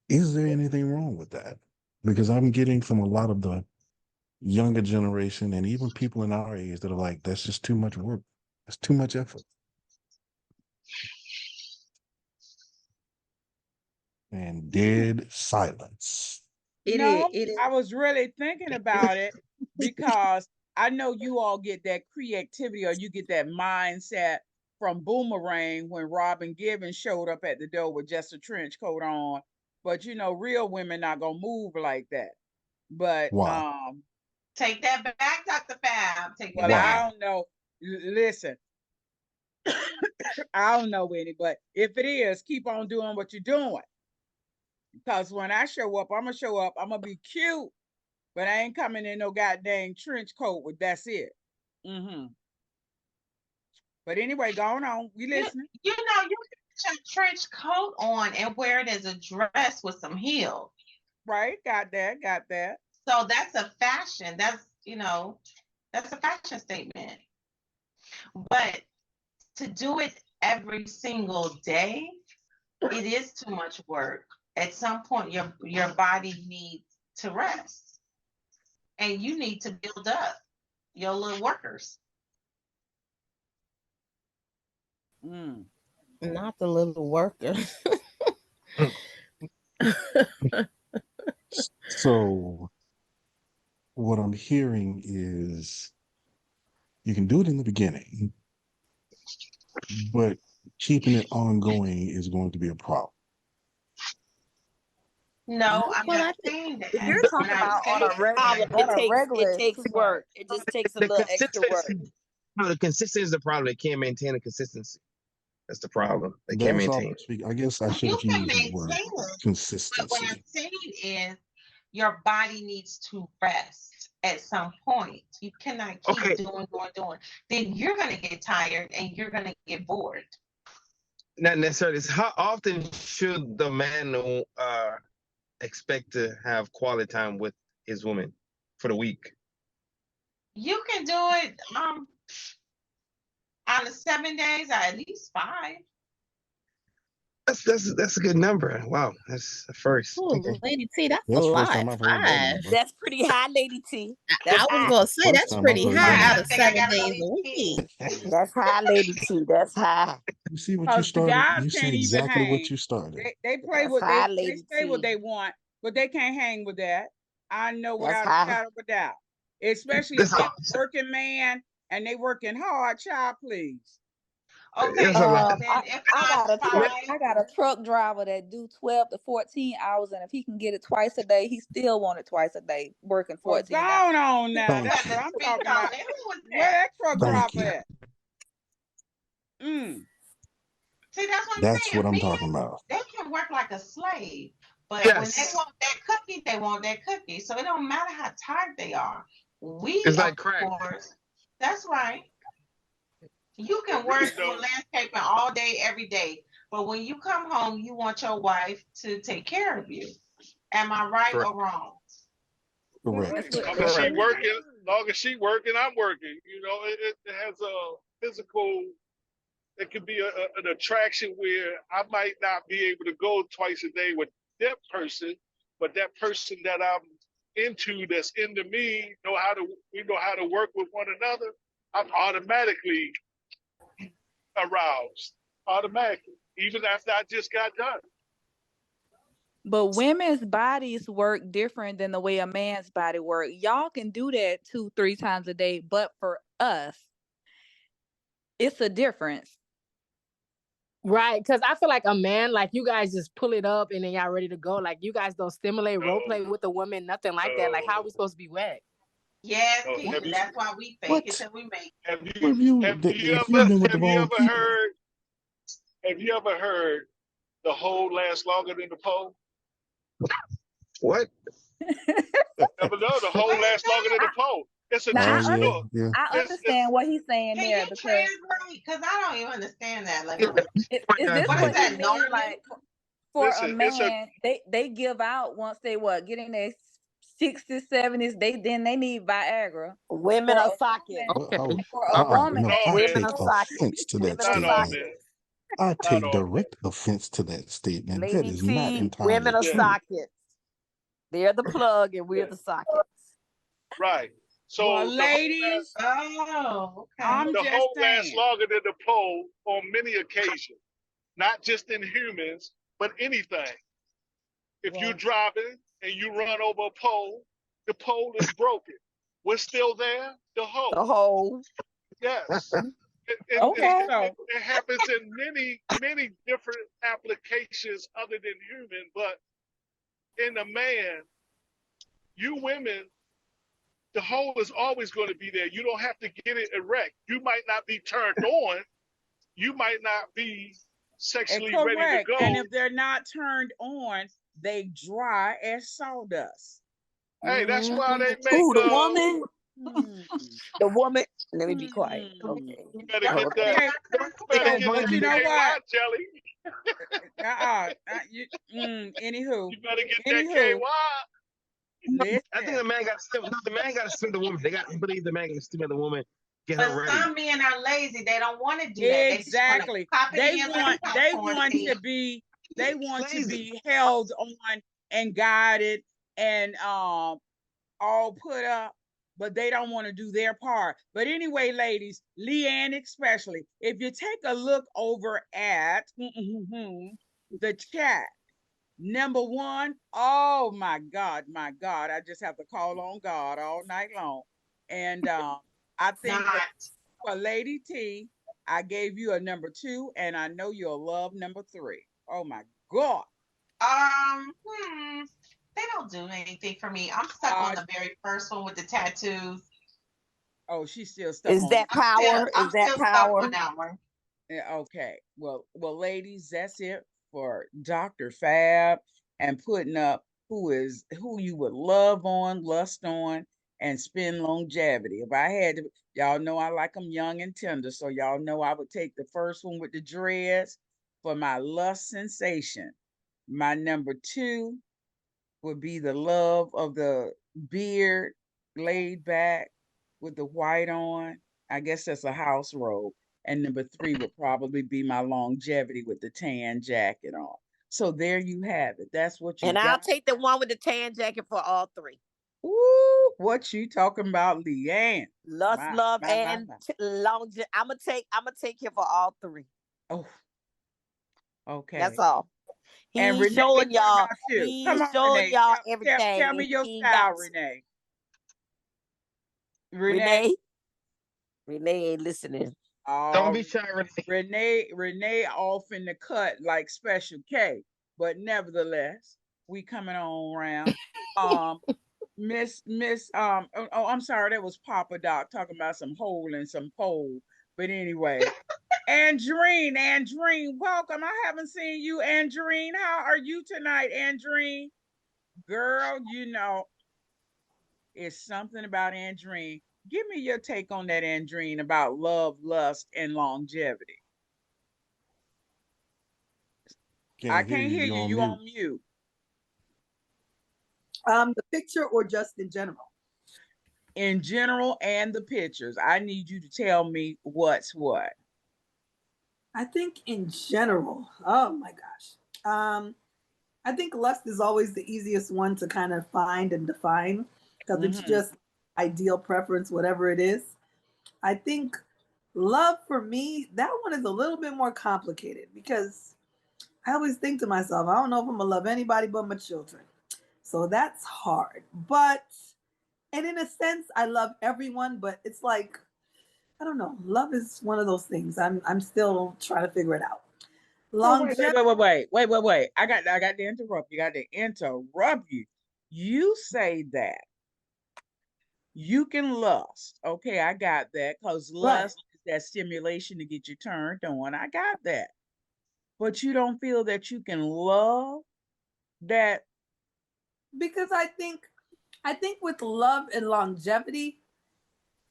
Is there anything wrong with that? Because I'm getting from a lot of the younger generation and even people in our age that are like, that's just too much work. That's too much effort. And dead silence. No, It I was really thinking about it because I know you all get that creativity or you get that mindset from Boomerang when Robin Givens showed up at the door with just a trench coat on. But real women not gonna move like that. But Why? Take that back, Dr. Fab. Take it well, I back. Why? don't know. Listen, I don't know any, but if it is, keep on doing what you're doing. Because when I show up, I'm gonna be cute, but I ain't coming in no goddamn trench coat with that's it. Mm-hmm. But anyway, going on. We listening. You know, you can put your trench coat on and wear it as a dress with some heels. Right. Got that. Got that. So that's a fashion. That's, you know, that's a fashion statement. But to do it every single day, it is too much work. At some point, your body needs to rest, and you need to build up your little workers. Not the little worker. So what I'm hearing is you can do it in the beginning, but keeping it ongoing is going to be a problem. No, That's I'm what not I saying that. You're What talking I'm about on saying a regular, It takes too much. work. It just takes a The little extra work. consistency. No, the consistency is the problem. They can't maintain the consistency. That's the problem. They can't That's all maintain. I'm speaking. I guess I should you have can used the maintain word it, but what I'm consistency. saying is your body needs to rest at some point. You cannot keep doing. Then you're going to get tired and you're going to get bored. Not necessarily. It's how often should the man expect to have quality time with his woman for the week? You can do it out of 7 days, or at least 5. That's a good number. Wow, that's the first. Ooh, Okay. Lady T, that's That's a the lot. first time I've heard that 5. number. That's pretty high, Lady T. That's I was high. gonna say First that's time I've pretty heard high that out number. of I think I 7 got days about a week. That's high, Lady T. That's high. You see what you Because the started? guys You can't said even exactly what hang. you started. They play That's what high, they Lady say what T. they want, but they can't hang with that. I know That's without a high. shadow of a doubt. Especially if That's they're a, a working man and they working hard, child, please. Okay, that's a lot. then if I got a truck driver that do 12 to 14 hours, and if he can get it twice a day, he still want it twice a day, working Well, 14 hours. gone on now. Thank That's you. what I'm speak talking on about. it, who was Where that truck Thank driver you. at? See, that's what I'm That's what saying. I'm talking about. They can work like a slave, but when they Yes, want that cookie, they want that cookie. So it don't matter how tired they are. We, it's like of crack. course, that's right. You can work doing landscaping all day, every day, but when you come home, you want your wife to take care of you. Am I right Correct. or wrong? Correct. Long as she working, I'm working. You know, it has a physical. It could be an attraction where I might not be able to go twice a day with that person, but that person that I'm into, that's into me, we know how to work with one another. I'm automatically aroused, automatically, even after I just got done. But women's bodies work different than the way a man's body work. Y'all can do that 2-3 times a day, but for us, it's a difference. Right, because I feel like a man, like you guys just pull it up and then y'all ready to go. Like you guys don't stimulate role play with a woman, nothing like that. Like how are we supposed to be wet? Yes, Oh, people. have you- That's why we fake What? it till we make it. Have If you you've been with the wrong people, have you ever heard the hole lasts longer than the pole? What? Never know, the hole lasts longer than the pole. It's a Now, true look. yeah. I understand what he's saying Can there you because translate? Because I don't even understand that. Like, is this what what is that he mean? normal? Like for a Listen, it's a man, they give out once they get in their 60s, 70s. Then they need Viagra. Women For are a sockets. Well, woman, how, for a woman, no, No, I Women man. take are sockets. offense to that Women are Not all statement. men. sockets. I Not take all men. direct offense to that statement. That Lady is not T, entirely women are Yeah. true. sockets. They're the plug and we're Yeah. the sockets. Right. So Well, the ladies, Oh, okay. I'm the just whole lasts saying. longer than the pole on many occasions, not just in humans, but anything. If you're driving and you run over a pole, the pole is broken. What's still there? The The hole. whole. Yes. Okay. It happens in many different applications other than human, but in a man, you women, the hole is always going to be there. You don't have to get it erect. You might not be turned on. You might not be sexually ready to Correct. go. And if they're not turned on, they dry as sawdust. Hey, that's why they make Ooh, the woman. Hmm. The woman. Let me be quiet. Mm. Okay. You better get Okay. that. Okay, You better get but that you know KY what? jelly. Anywho, You better get that anywho, KY. listen. I think the man got the man got to stimulate the woman. I believe the man got to stimulate the woman, get her But ready. some men are lazy. They don't want to do that. They just want to Exactly. pop it They in like want popcorn seed. they want to Lazy. be held on and guided and all put up, but they don't want to do their part. But anyway, ladies, Leanne especially, if you take a look over at the chat, number one, oh my God, I just have to call on God all night long. And I think Not. for Lady T, I gave you a number 2, and I know you'll love number 3. Oh my God. They don't do anything for me. I'm stuck on the very first one with the tattoos. Oh, she's still stuck Is on that power? I'm Is that still stuck power? on that one. Yeah, okay. Well, ladies, that's it for Dr. Fab and putting up who you would love on, lust on, and spend longevity. If I had to, y'all know I like them young and tender, so y'all know I would take the first one with the dreads for my lust sensation. My number 2 would be the love of the beard, laid back with the white on. I guess that's a house robe. And number 3 would probably be my longevity with the tan jacket on. So there you have it. That's what you And I'll got. take the one with the tan jacket for all 3. Ooh, what you talking about, Leanne? Lust, My, love, my, my, and my. longevity. I'm gonna take him for all 3. Oh, okay. That's all. And He's Renee, showing what y'all. about you? Come He's on, showing Renee. y'all Tell everything, me and your he ain't got style, Renee. Renee. Renee ain't listening. Don't be shy, Renee. Renee off in the cut like Special K, but nevertheless, we coming on around. I'm sorry, that was Papa Doc talking about some hole and some pole. But anyway, Andreen, welcome. I haven't seen you, Andreen. How are you tonight, Andreen? Girl, it's something about Andreen. Give me your take on that, Andreen, about love, lust, and longevity. I can't hear you. You on mute. The picture or just in general? In general and the pictures. I need you to tell me what's what. I think in general. Oh my gosh. I think lust is always the easiest one to kind of find and define because it's just ideal preference, whatever it is. I think love for me, that one is a little bit more complicated because I always think to myself, I don't know if I'm gonna love anybody but my children. So that's hard. And in a sense, I love everyone, but it's like, I don't know. Love is one of those things. I'm still trying to figure it out. Wait. I got to interrupt you. You say that you can lust. Okay, I got that. Because lust is that stimulation to get you turned on. I got that. But you don't feel that you can love that? Because I think with love and longevity,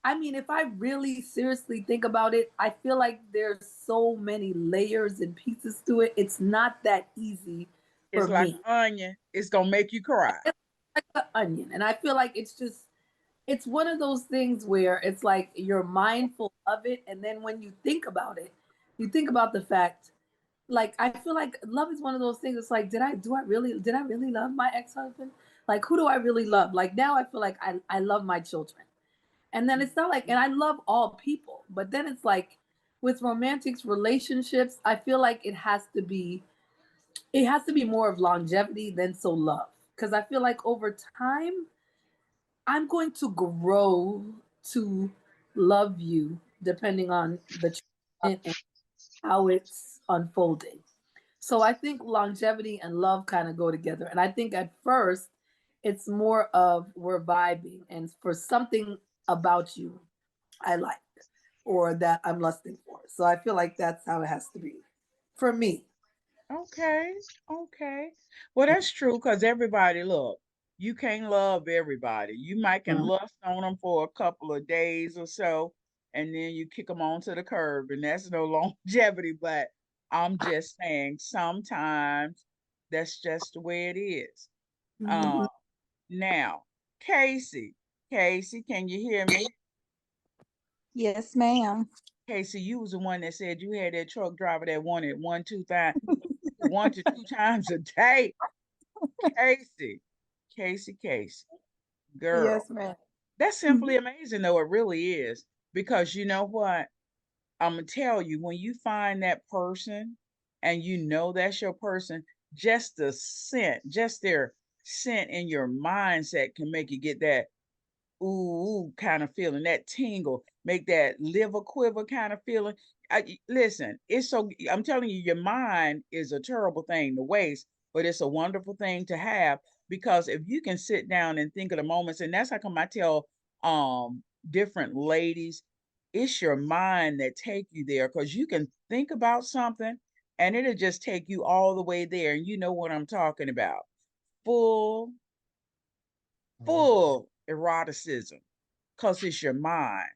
I mean, if I really seriously think about it, I feel like there's so many layers and pieces to it. It's not that easy for it's like me. an onion. It's gonna make you cry. It's like an onion. And I feel like it's one of those things where it's like you're mindful of it. And then when you think about it, you think about the fact, like, I feel like love is one of those things. It's like, did I really love my ex-husband? Like, who do I really love? Like, now I feel like I love my children. And then it's not like, and I love all people, but then it's like with romantic relationships, I feel like it has to be more of longevity than so love. Because I feel like over time, I'm going to grow to love you depending on the treatment and how it's unfolding. So I think longevity and love kind of go together. And I think at first, it's more of we're vibing, and for something about you I like or that I'm lusting for. So I feel like that's how it has to be for me. Okay. Well, that's true because everybody, look, you can't love everybody. You might can lust on them for a couple of days or so, and then you kick them onto the curb, and that's no longevity. But I'm just saying, sometimes that's just the way it is. Mhm. Now, Casey, can you hear me? Yes, ma'am. Casey, you was the one that said you had that truck driver that wanted 1 to 2 times a day. Casey, girl, Yes, ma'am. that's simply amazing, though. It really is, because you know what? I'm gonna tell you, when you find that person and you know that's your person, just the scent, just their scent in your mindset can make you get that ooh kind of feeling, that tingle, make that liver quiver kind of feeling. Listen, it's so, I'm telling you, your mind is a terrible thing to waste, but it's a wonderful thing to have, because if you can sit down and think of the moments, and that's how come I tell different ladies, it's your mind that take you there, because you can think about something and it'll just take you all the way there, and you know what I'm talking about. Full full eroticism, because it's your mind,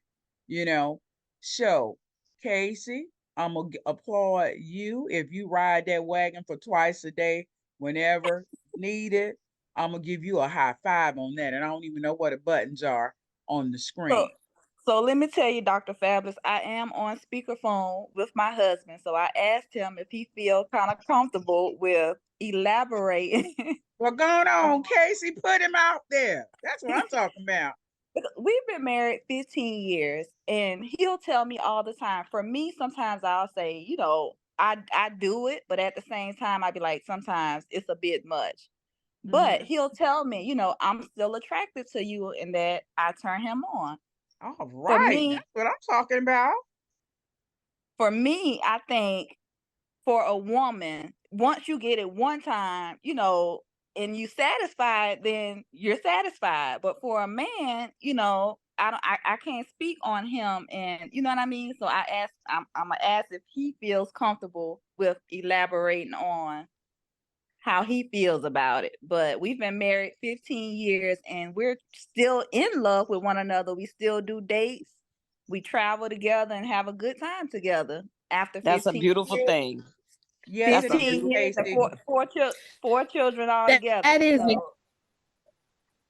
you know. So, Casey, I'm going to applaud you if you ride that wagon for twice a day, whenever needed. I'm going to give you a high five on that. And I don't even know what the buttons are on the So, screen. so let me tell you, Dr. Fabulous, I am on speakerphone with my husband. So I asked him if he feels kind of comfortable with elaborating. Well, going on, Casey, put him out there. That's what I'm talking about. We've been married 15 years, and he'll tell me all the time. For me, sometimes I'll say, I do it, but at the same time, I'd be like, sometimes it's a bit much. But he'll tell me, I'm still attracted to you, and that I turn him on. All For right. me, That's what I'm talking about. I think for a woman, once you get it one time, and you satisfied, then you're satisfied. But for a man, I can't speak on him, and you know what I mean. So I'm gonna ask if he feels comfortable with elaborating on how he feels about it. But we've been married 15 years, and we're still in love with one another. We still do dates. We travel together and have a good time together after That's a 15 beautiful years. thing. Yes, That's it a is, 15 beautiful years and Casey. four children all That, together. that is So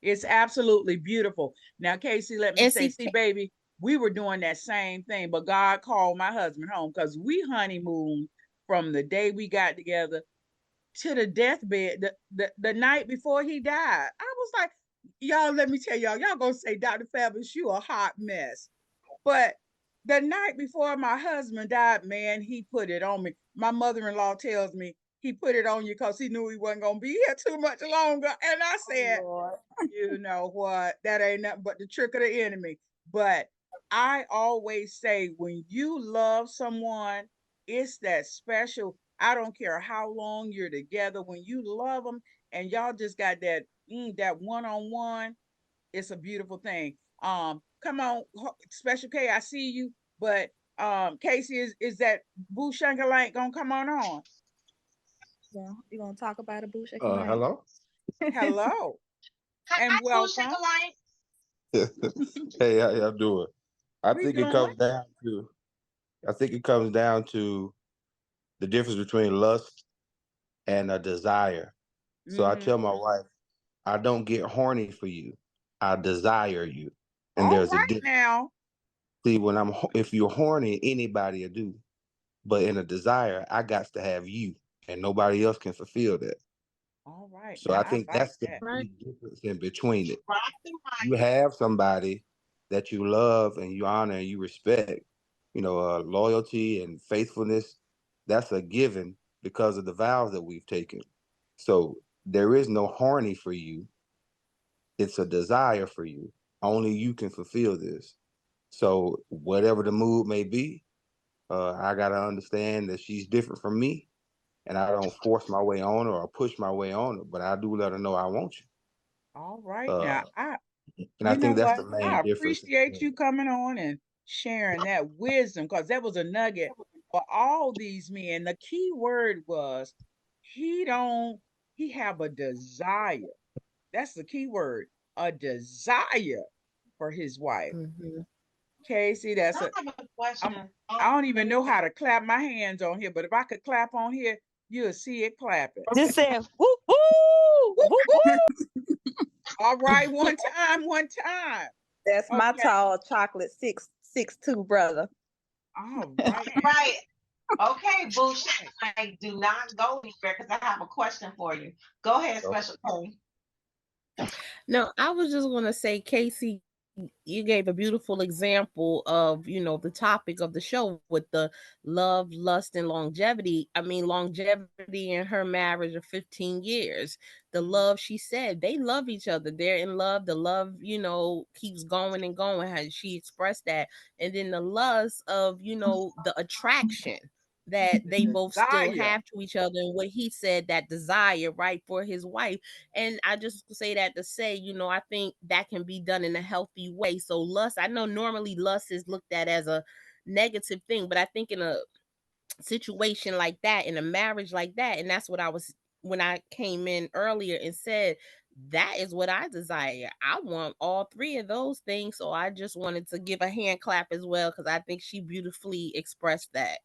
It's absolutely beautiful. Now, Casey, let me and say, see, see, baby, we were doing that same thing, but God called my husband home, because we honeymooned from the day we got together to the deathbed, the night before he died. I was like, y'all, let me tell y'all gonna say, Dr. Fabulous, you a hot mess. But the night before my husband died, man, he put it on me. My mother-in-law tells me he put it on you because he knew he wasn't gonna be here too much longer. And I said, Lord. you know what? That ain't nothing but the trick of the enemy. But I always say, when you love someone, it's that special. I don't care how long you're together. When you love them and y'all just got that one-on-one, it's a beautiful thing. Come on, Special K, I see you. But Casey, is that Boo Shankalank gonna come on? Yeah, you gonna talk about a Boo Hello. Hello and Hi, Boo welcome. Hey, how y'all doing? I We think it doing. comes down to I think it comes down to the difference between lust and a desire. So I Mm-hmm. tell my wife, I don't get horny for you. I desire you. And All there's a right difference. now. See, if you're horny, anybody will do. But in a desire, I got to have you, and nobody else can fulfill that. All right So now. I I think like that's the that. right. big difference in between it. Rock the You mic. have somebody that you love and you honor and you respect, loyalty and faithfulness, that's a given because of the vows that we've taken. So there is no horny for you. It's a desire for you. Only you can fulfill this. So whatever the mood may be, I got to understand that she's different from me, and I don't force my way on her or push my way on her, but I do let her know I want you. All right now. Uh, I and I You know think that's what? the main I difference. appreciate you coming on and sharing that wisdom, because that was a nugget for all these men. The key word was he don't he have a desire. That's the key word, a desire for his wife. Mhm. Casey, that's I have a question. I don't even know how to clap my hands on here, but if I could clap on here, you'll see it clapping. Just say woo woo woo woo. All right, one time. That's my Okay. tall chocolate 6'2" brother. All right. Right. Okay, Bullshit. I do not go anywhere because I have a question for you. Go ahead, Special K. No, I was just going to say, Casey, you gave a beautiful example of, the topic of the show with the love, lust, and longevity. I mean, longevity in her marriage of 15 years. The love, she said, they love each other. They're in love. The love, keeps going and going. How she expressed that. And then the lust of, the attraction that they both still have to each other, and what he said, that desire, right, for his wife. And I just say that to say, I think that can be done in a healthy way. So lust, I know normally lust is looked at as a negative thing, but I think in a situation like that, in a marriage like that, and that's what I was, when I came in earlier and said, that is what I desire. I want all three of those things. So I just wanted to give a hand clap as well, because I think she beautifully expressed that.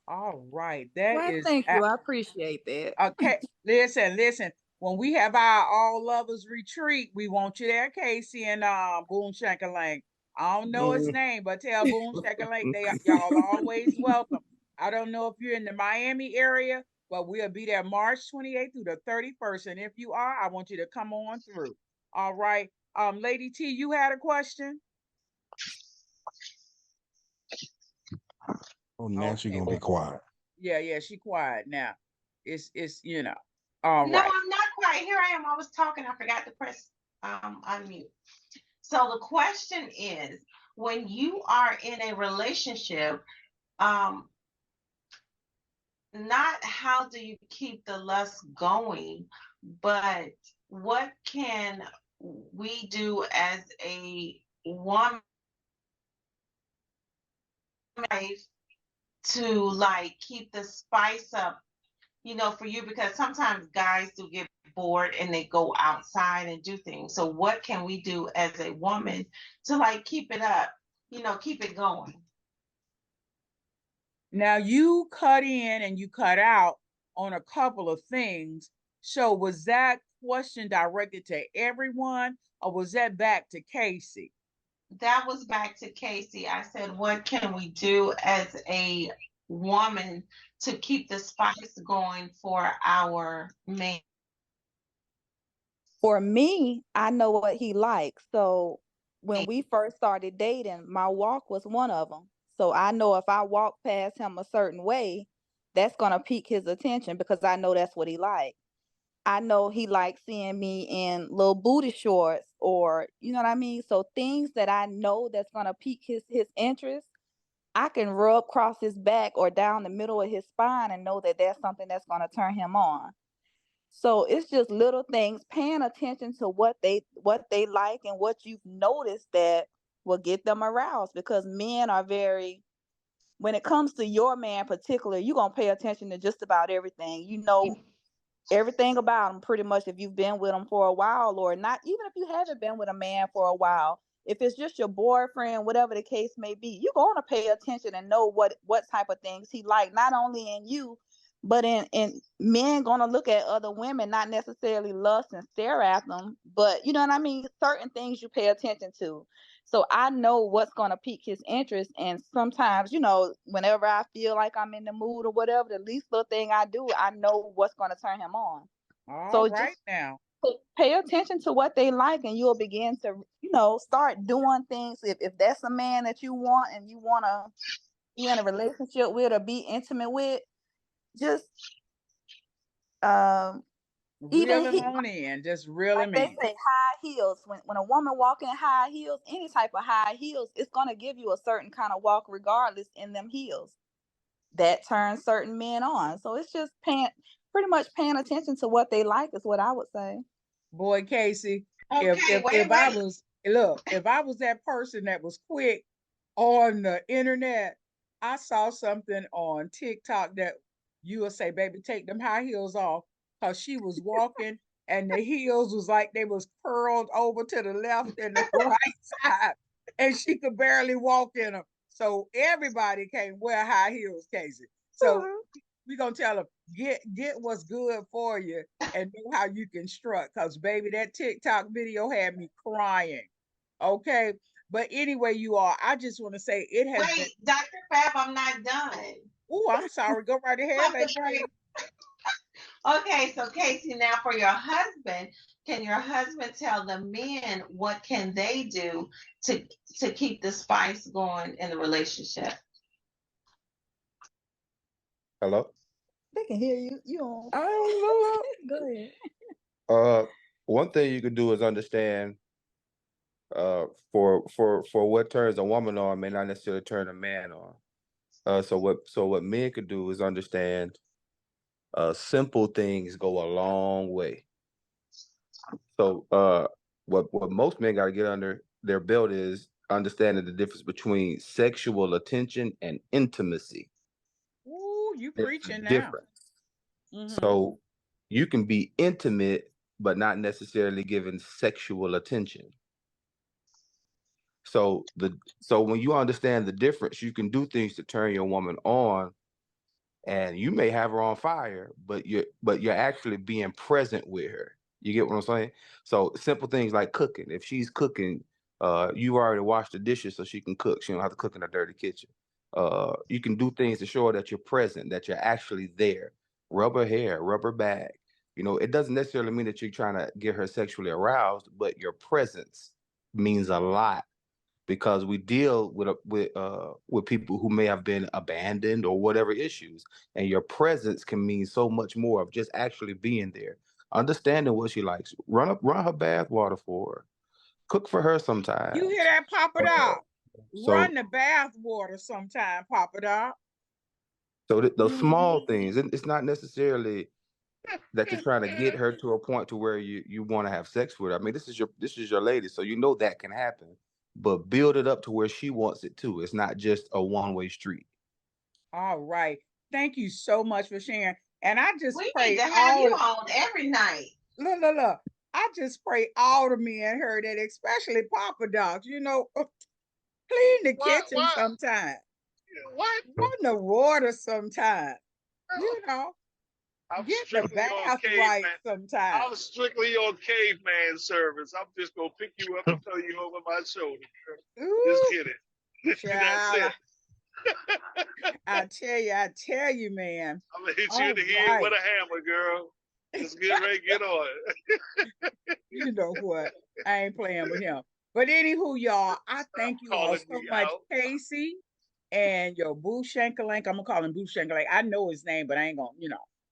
All right. That Well, is thank you. I appreciate that. okay. Listen. When we have our all lovers retreat, we want you there, Casey and Boone Shankalang. I don't know his name, but tell Boone Shankalang y'all always welcome. I don't know if you're in the Miami area, but we'll be there March 28th through the 31st. And if you are, I want you to come on through. All right. Lady T, you had a question? Oh, now she's gonna be quiet. Yeah, she quiet now. It's No, right. I'm not quiet. Here I am. I was talking. I forgot to press unmute. So the question is, when you are in a relationship, not how do you keep the lust going, but what can we do as a woman to like keep the spice up, for you, because sometimes guys do get bored and they go outside and do things. So what can we do as a woman to like keep it up, keep it going? Now you cut in and you cut out on a couple of things. So was that question directed to everyone, or was that back to Casey? That was back to Casey. I said, what can we do as a woman to keep the spice going for our man? For me, I know what he likes. So when we first started dating, my walk was one of them. So I know if I walk past him a certain way, that's going to pique his attention because I know that's what he likes. I know he likes seeing me in little booty shorts, or you know what I mean? So things that I know that's going to pique his interest, I can rub across his back or down the middle of his spine and know that that's something that's going to turn him on. So it's just little things, paying attention to what they like and what you've noticed that will get them aroused, because men are very, when it comes to your man particular, you're going to pay attention to just about everything. You know everything about him pretty much if you've been with him for a while, or not, even if you haven't been with a man for a while. If it's just your boyfriend, whatever the case may be, you're going to pay attention and know what type of things he like, not only in you, but in men going to look at other women, not necessarily lust and stare at them, but you know what I mean, certain things you pay attention to. So I know what's going to pique his interest, and sometimes, whenever I feel like I'm in the mood or whatever, the least little thing I do, I know what's going to turn him on. All So right just now. pay attention to what they like, and you'll begin to, start doing things. If that's a man that you want and you want to be in a relationship with or be intimate with, just even Reel him on in, just reel like him they in. say, high heels. When a woman walk in high heels, any type of high heels, it's gonna give you a certain kind of walk regardless in them heels. That turns certain men on. So it's just pretty much paying attention to what they like is what I would say. Boy, Casey, Okay, if I was that person that was quick on the internet, I saw something on TikTok that you would say, baby, take them high heels off, because she was walking and the heels was like they was curled over to the left and the right side. and she could barely walk in them. So everybody can't wear high heels, Casey. So we're gonna tell them, get what's good for you and know how you can strut. Cause baby, that TikTok video had me crying. Okay. But anyway, you all, I just want to say it has been. Wait, Dr. Fab, I'm not done. Oh, I'm sorry. Go right ahead, lady. Okay, so Casey, now for your husband, can your husband tell the men what can they do to keep the spice going in the relationship? Hello? They can hear you. You on? I don't Go ahead. know. One thing you can do is understand for what turns a woman on may not necessarily turn a man on. So what men could do is understand simple things go a long way. So what most men got to get under their belt is understanding the difference between sexual attention and intimacy. Ooh, you There's preaching a now. difference. Mm-hmm. So you can be intimate, but not necessarily given sexual attention. So when you understand the difference, you can do things to turn your woman on, and you may have her on fire, but you're actually being present with her. You get what I'm saying? So simple things like cooking. If she's cooking, you already washed the dishes so she can cook. She don't have to cook in a dirty kitchen. You can do things to show her that you're present, that you're actually there. Rub her hair, rub her back. You know, it doesn't necessarily mean that you're trying to get her sexually aroused, but your presence means a lot because we deal with people who may have been abandoned or whatever issues, and your presence can mean so much more of just actually being there, understanding what she likes, run her bath water for her, cook for her sometimes. You hear that, Papa Doc? So Run the bath water sometime, Papa Doc. so those small things, it's not necessarily that you're trying to get her to a point to where you want to have sex with her. I mean, this is your lady, so you know that can happen. But build it up to where she wants it too. It's not just a one-way street. All right. Thank you so much for sharing. And I just We pray need to have all you on every night. look. I just pray all the men heard that, especially Papa Docs. You know, clean the kitchen sometime. What? Run the water sometime. You know, I'm get the strictly on bath right caveman. sometime. I'm strictly on caveman service. I'm just gonna pick you up and throw you over my shoulder. Just Ooh, get it. That's child, it. I tell you, man. I'm gonna hit you All in the head right. with a hammer, girl. Just get ready, get on it. You know what? I ain't playing with him. But anywho, y'all, I thank you all Calling so me much, out. Casey, and your Boo Shankalank. I'm gonna call him Boo Shankalank. I know his name, but I ain't gonna,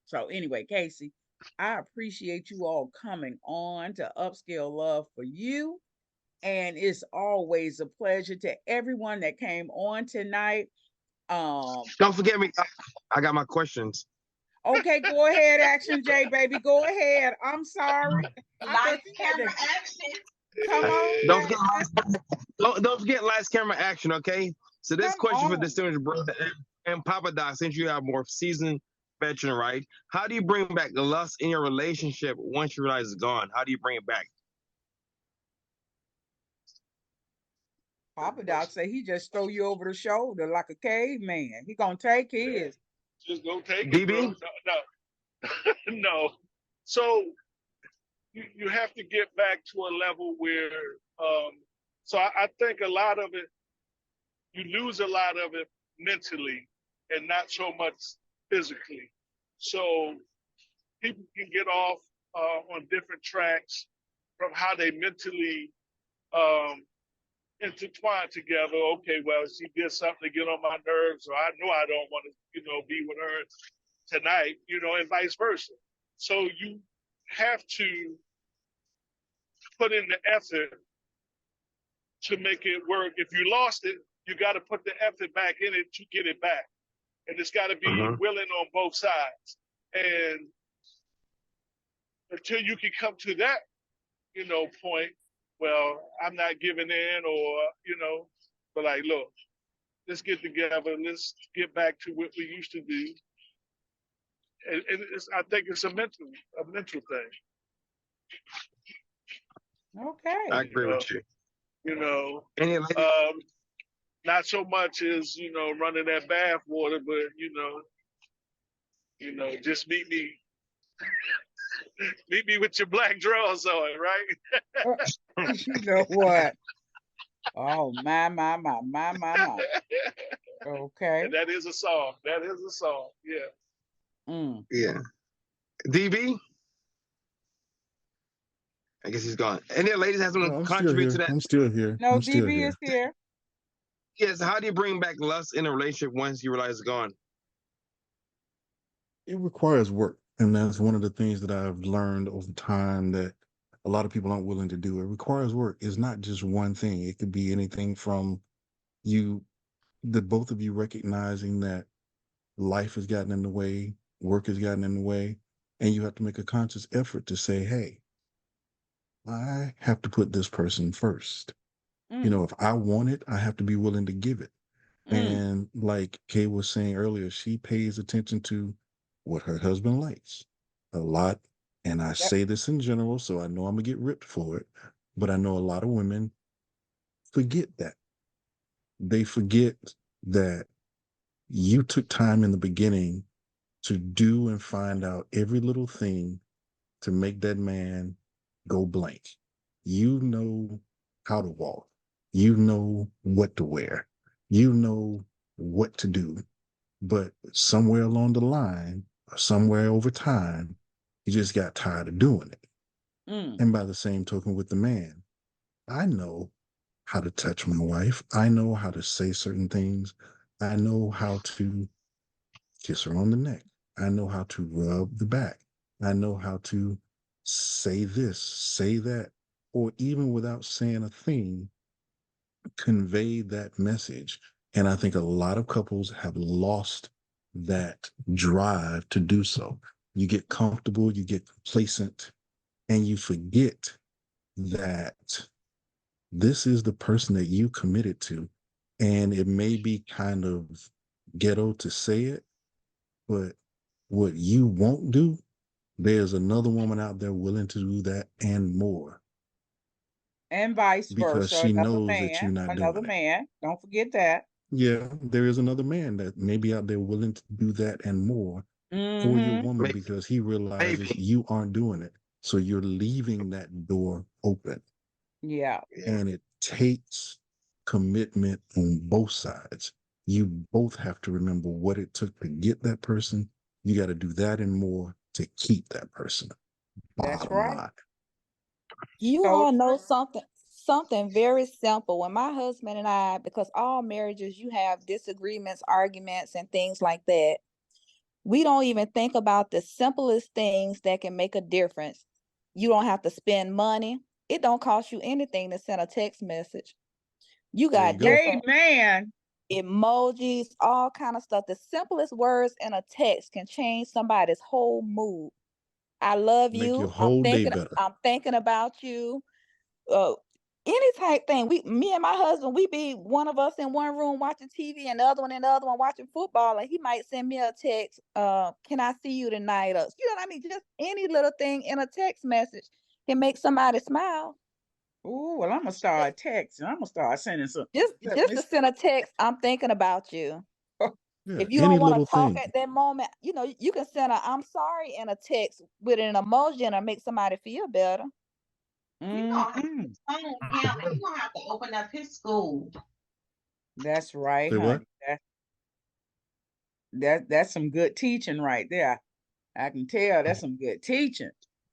So anyway, Casey, I appreciate you all coming on to Upscale Love for You. And it's always a pleasure to everyone that came on tonight. Don't forget me. I got my questions. Okay, go ahead, Action J, baby. Go ahead. I'm sorry. I thought Lights, you had camera, to action. come on. Don't forget last camera action, okay? So this Come question for on. distinguished brother and Papa Doc, since you have more seasoned veteran, right? How do you bring back the lust in your relationship once you realize it's gone? How do you bring it back? Papa Doc say he just throw you over the shoulder like a caveman. He gonna take his. Just go take it, bro. DB? No. So you have to get back to a level where so I think a lot of it, you lose a lot of it mentally and not so much physically. So people can get off on different tracks from how they mentally intertwine together. Okay, well, she did something to get on my nerves, or I know I don't want to, be with her tonight, and vice versa. So you have to put in the effort to make it work. If you lost it, you got to put the effort back in it to get it back. And it's got to be willing on both sides. And until you can come to that, point, well, I'm not giving in or, but like, look, let's get together. Let's get back to what we used to do. And I think it's a mental thing. Okay. I agree with you. You know, Any ladies? not so much as running that bath water, but just meet me with your black drawers on, right? You know what? Oh my. Okay. And that is a song. That is a song. Yeah. Yeah. DB? I guess he's gone. Any other ladies have No, something I'm to still contribute here. to that? I'm still here. No, I'm still DB here. is here. Yes. How do you bring back lust in a relationship once you realize it's gone? It requires work. And that's one of the things that I've learned over time that a lot of people aren't willing to do. It requires work. It's not just one thing. It could be anything from the both of you recognizing that life has gotten in the way, work has gotten in the way, and you have to make a conscious effort to say, hey, I have to put this person first. If I want it, I have to be willing to give it. And like Kay was saying earlier, she pays attention to what her husband likes a lot. And I say this in general, so I know I'm gonna get ripped for it, but I know a lot of women forget that. They forget that you took time in the beginning to do and find out every little thing to make that man go blank. You know how to walk. You know what to wear. You know what to do. But somewhere along the line, or somewhere over time, you just got tired of doing it. And by the same token with the man, I know how to touch my wife. I know how to say certain things. I know how to kiss her on the neck. I know how to rub the back. I know how to say this, say that, or even without saying a thing, convey that message. And I think a lot of couples have lost that drive to do so. You get comfortable, you get complacent, and you forget that this is the person that you committed to. And it may be kind of ghetto to say it, but what you won't do, there's another woman out there willing to do that and more. And vice Because versa. she knows that you're not Another doing it. man. Don't forget that. Yeah, there is another man that may be out there willing to do that and more for your woman because he realizes you aren't doing it. So you're leaving that door open. Yeah. And it takes commitment on both sides. You both have to remember what it took to get that person. You got to do that and more to keep that person. That's Bottom right. line. You all know something very simple. When my husband and I, because all marriages, you have disagreements, arguments, and things like that. We don't even think about the simplest things that can make a difference. You don't have to spend money. It don't cost you anything to send a text message. You got different emojis, all kind of stuff. The simplest words in a text can change somebody's whole mood. I love Make your you. whole day better. I'm thinking about you. Any type thing. Me and my husband, we be one of us in one room watching TV and the other one in the other one watching football, and he might send me a text, can I see you tonight? Or you know what I mean? Just any little thing in a text message can make somebody smile. Oh, well, I'm gonna start texting. I'm gonna start sending some. Just to send a text, I'm thinking about you. Yeah, If you any don't want little to talk thing. at that moment, you can send a I'm sorry in a text with an emoji and it'll make somebody feel better. You're gonna have to open up his school. That's right, Say what? honey. That's some good teaching right there. I can tell that's some good teaching.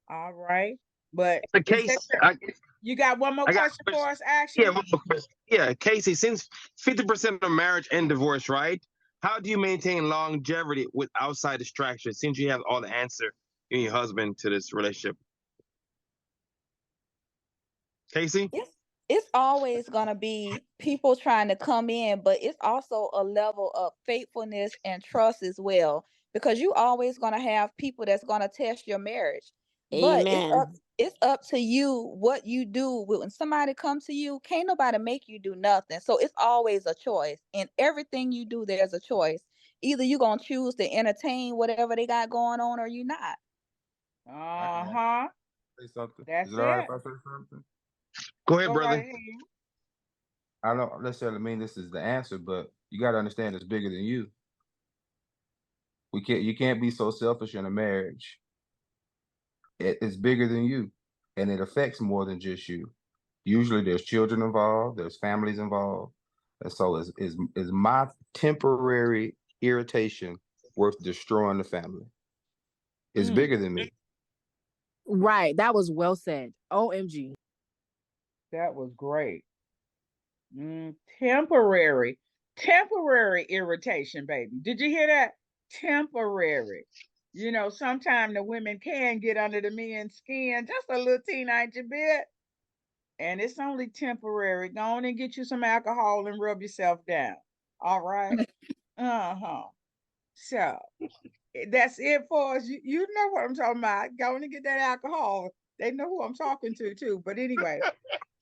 All right. But The case, you got one more question for us, Action? Yeah, one more question. Yeah, Casey, since 50% of marriage end divorce, right? How do you maintain longevity with outside distractions since you have all the answer in your husband to this relationship? Casey? It's always going to be people trying to come in, but it's also a level of faithfulness and trust as well, because you always going to have people that's going to test your marriage. But it's up to you what you do when somebody comes to you. Can't nobody make you do nothing. So it's always a choice. In everything you do, there's a choice. Either you're going to choose to entertain whatever they got going on or you're not. Uh-huh. Say something. That's Is it all right it. if I say something? Go ahead, brother. Right. I don't necessarily mean this is the answer, but you got to understand it's bigger than you. You can't be so selfish in a marriage. It's bigger than you, and it affects more than just you. Usually, there's children involved, there's families involved, and so is my temporary irritation worth destroying the family? It's bigger than me. Right. That was well said. OMG. That was great. Temporary irritation, baby. Did you hear that? Temporary. You know, sometimes the women can get under the men's skin just a little teenage bit, and it's only temporary. Go on and get you some alcohol and rub yourself down. All right. So that's it for us. You know what I'm talking about. Go on and get that alcohol. They know who I'm talking to too. But anyway,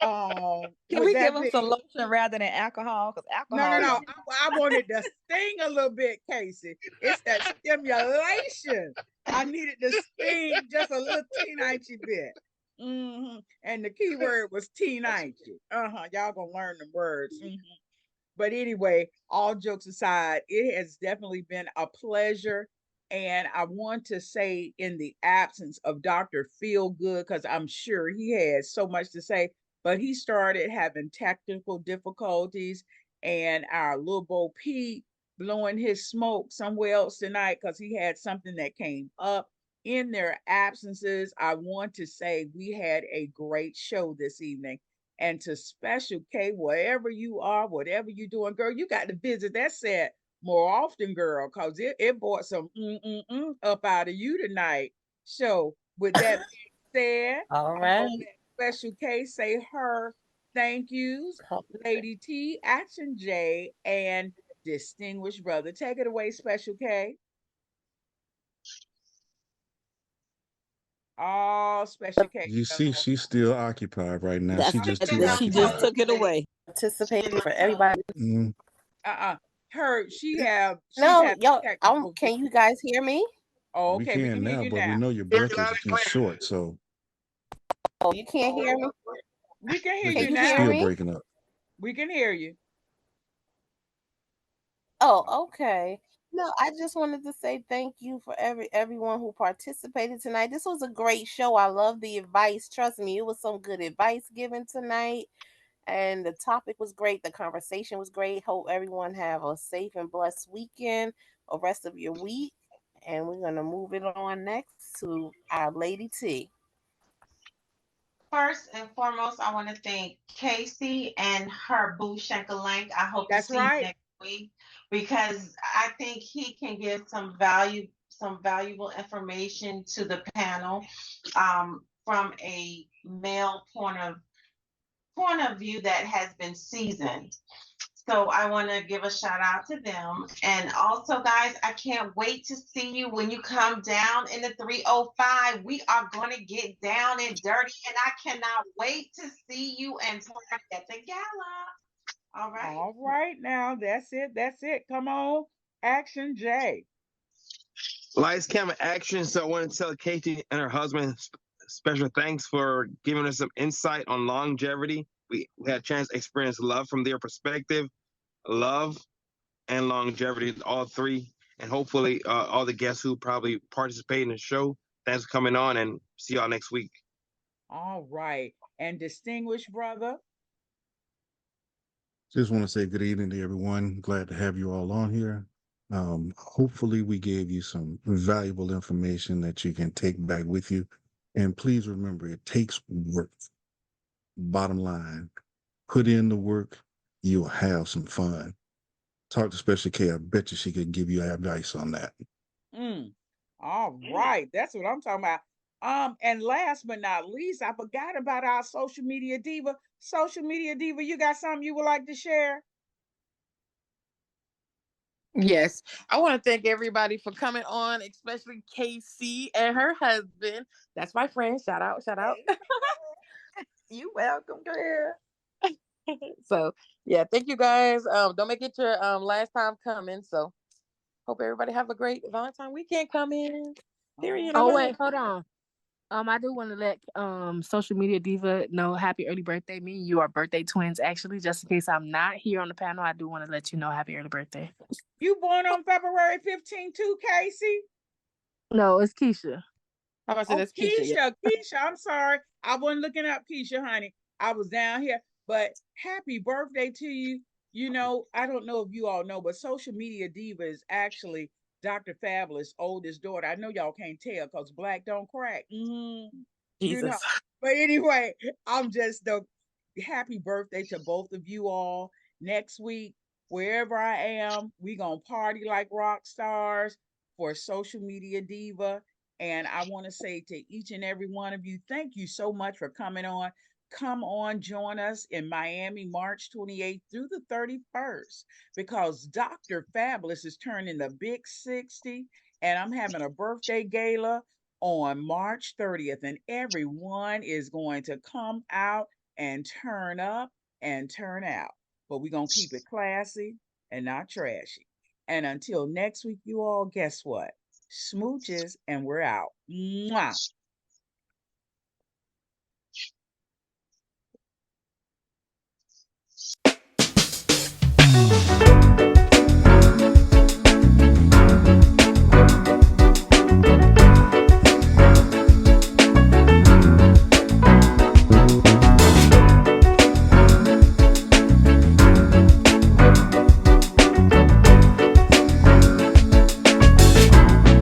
Can with we that give them being, some lotion rather than alcohol? Because no, alcohol. I wanted to sting a little bit, Casey. It's that stimulation. I needed to sting just a little teeny bit. And the key word was teeny. Y'all gonna learn the words. But anyway, all jokes aside, it has definitely been a pleasure. And I want to say, in the absence of Dr. Feelgood, because I'm sure he has so much to say, but he started having technical difficulties, and our little Bo Pete blowing his smoke somewhere else tonight because he had something that came up. In their absences, I want to say we had a great show this evening. And to Special K, wherever you are, whatever you're doing, girl, you got to visit that set more often, girl, because it brought some up out of you tonight. So, with that being said, All I'm right. going to let Special K say her thank yous, Lady T, Action J, and Distinguished Brother. Take it away, Special K. Oh, Special K. You see, she's still occupied right now. That's She just it. too She just occupied. took it away. Participating for everybody. She's having No, yo, technical can you guys hear me? Oh, We okay, we can can hear now, you but we now. know your breath is too short, so Oh, you can't hear me? We can hear look you at now. still breaking up. We can hear you. Oh, okay. No, I just wanted to say thank you for everyone who participated tonight. This was a great show. I love the advice. Trust me, it was some good advice given tonight. And the topic was great. The conversation was great. Hope everyone have a safe and blessed weekend or rest of your week. And we're gonna move it on next to our Lady T. First and foremost, I want to thank Casey and her boo Shankalank. I hope to That's see you right. next week because I think he can give some valuable information to the panel from a male point of view that has been seasoned. So I want to give a shout out to them. And also, guys, I can't wait to see you when you come down in the 305. We are going to get down and dirty, and I cannot wait to see you and party at the gala. All right. All right, now that's it. That's it. Come on, Action J. Lights, camera, action. So I want to tell Katie and her husband special thanks for giving us some insight on longevity. We had a chance to experience love from their perspective, love and longevity, all three. And hopefully all the guests who probably participate in the show, thanks for coming on, and see y'all next week. All right. And Distinguished Brother. Just want to say good evening to everyone. Glad to have you all on here. Hopefully we gave you some valuable information that you can take back with you. And please remember, it takes work. Bottom line, put in the work, you'll have some fun. Talk to Special K. I bet you she could give you advice on that. All right. That's what I'm talking about. And last but not least, I forgot about our social media diva. Social media diva, you got something you would like to share? Yes, I want to thank everybody for coming on, especially KC and her husband. That's my friend. Shout out, shout out. You welcome, girl. So yeah, thank you guys. Don't make it your last time coming. So hope everybody have a great Valentine weekend coming. Period. Oh wait, hold on. I do want to let social media diva know happy early birthday. Me and you are birthday twins, actually. Just in case I'm not here on the panel, I do want to let you know happy early birthday. You born on February 15th too, Casey? No, it's Keisha. How about I say Oh, that's Keisha? Yeah. Keisha, I'm sorry. I wasn't looking up Keisha, honey. I was down here. But happy birthday to you. You know, I don't know if you all know, but social media diva is actually Dr. Fabulous' oldest daughter. I know y'all can't tell because black don't crack. You know. Jesus. But anyway, I'm just the happy birthday to both of you all. Next week, wherever I am, we gonna party like rock stars for social media diva. And I want to say to each and every one of you, thank you so much for coming on. Come on, join us in Miami, March 28th through the 31st, because Dr. Fabulous is turning the big 60, and I'm having a birthday gala on March 30th, and everyone is going to come out and turn up and turn out. But we're going to keep it classy and not trashy. And until next week, you all, guess what? Smooches, and we're out. Mwah.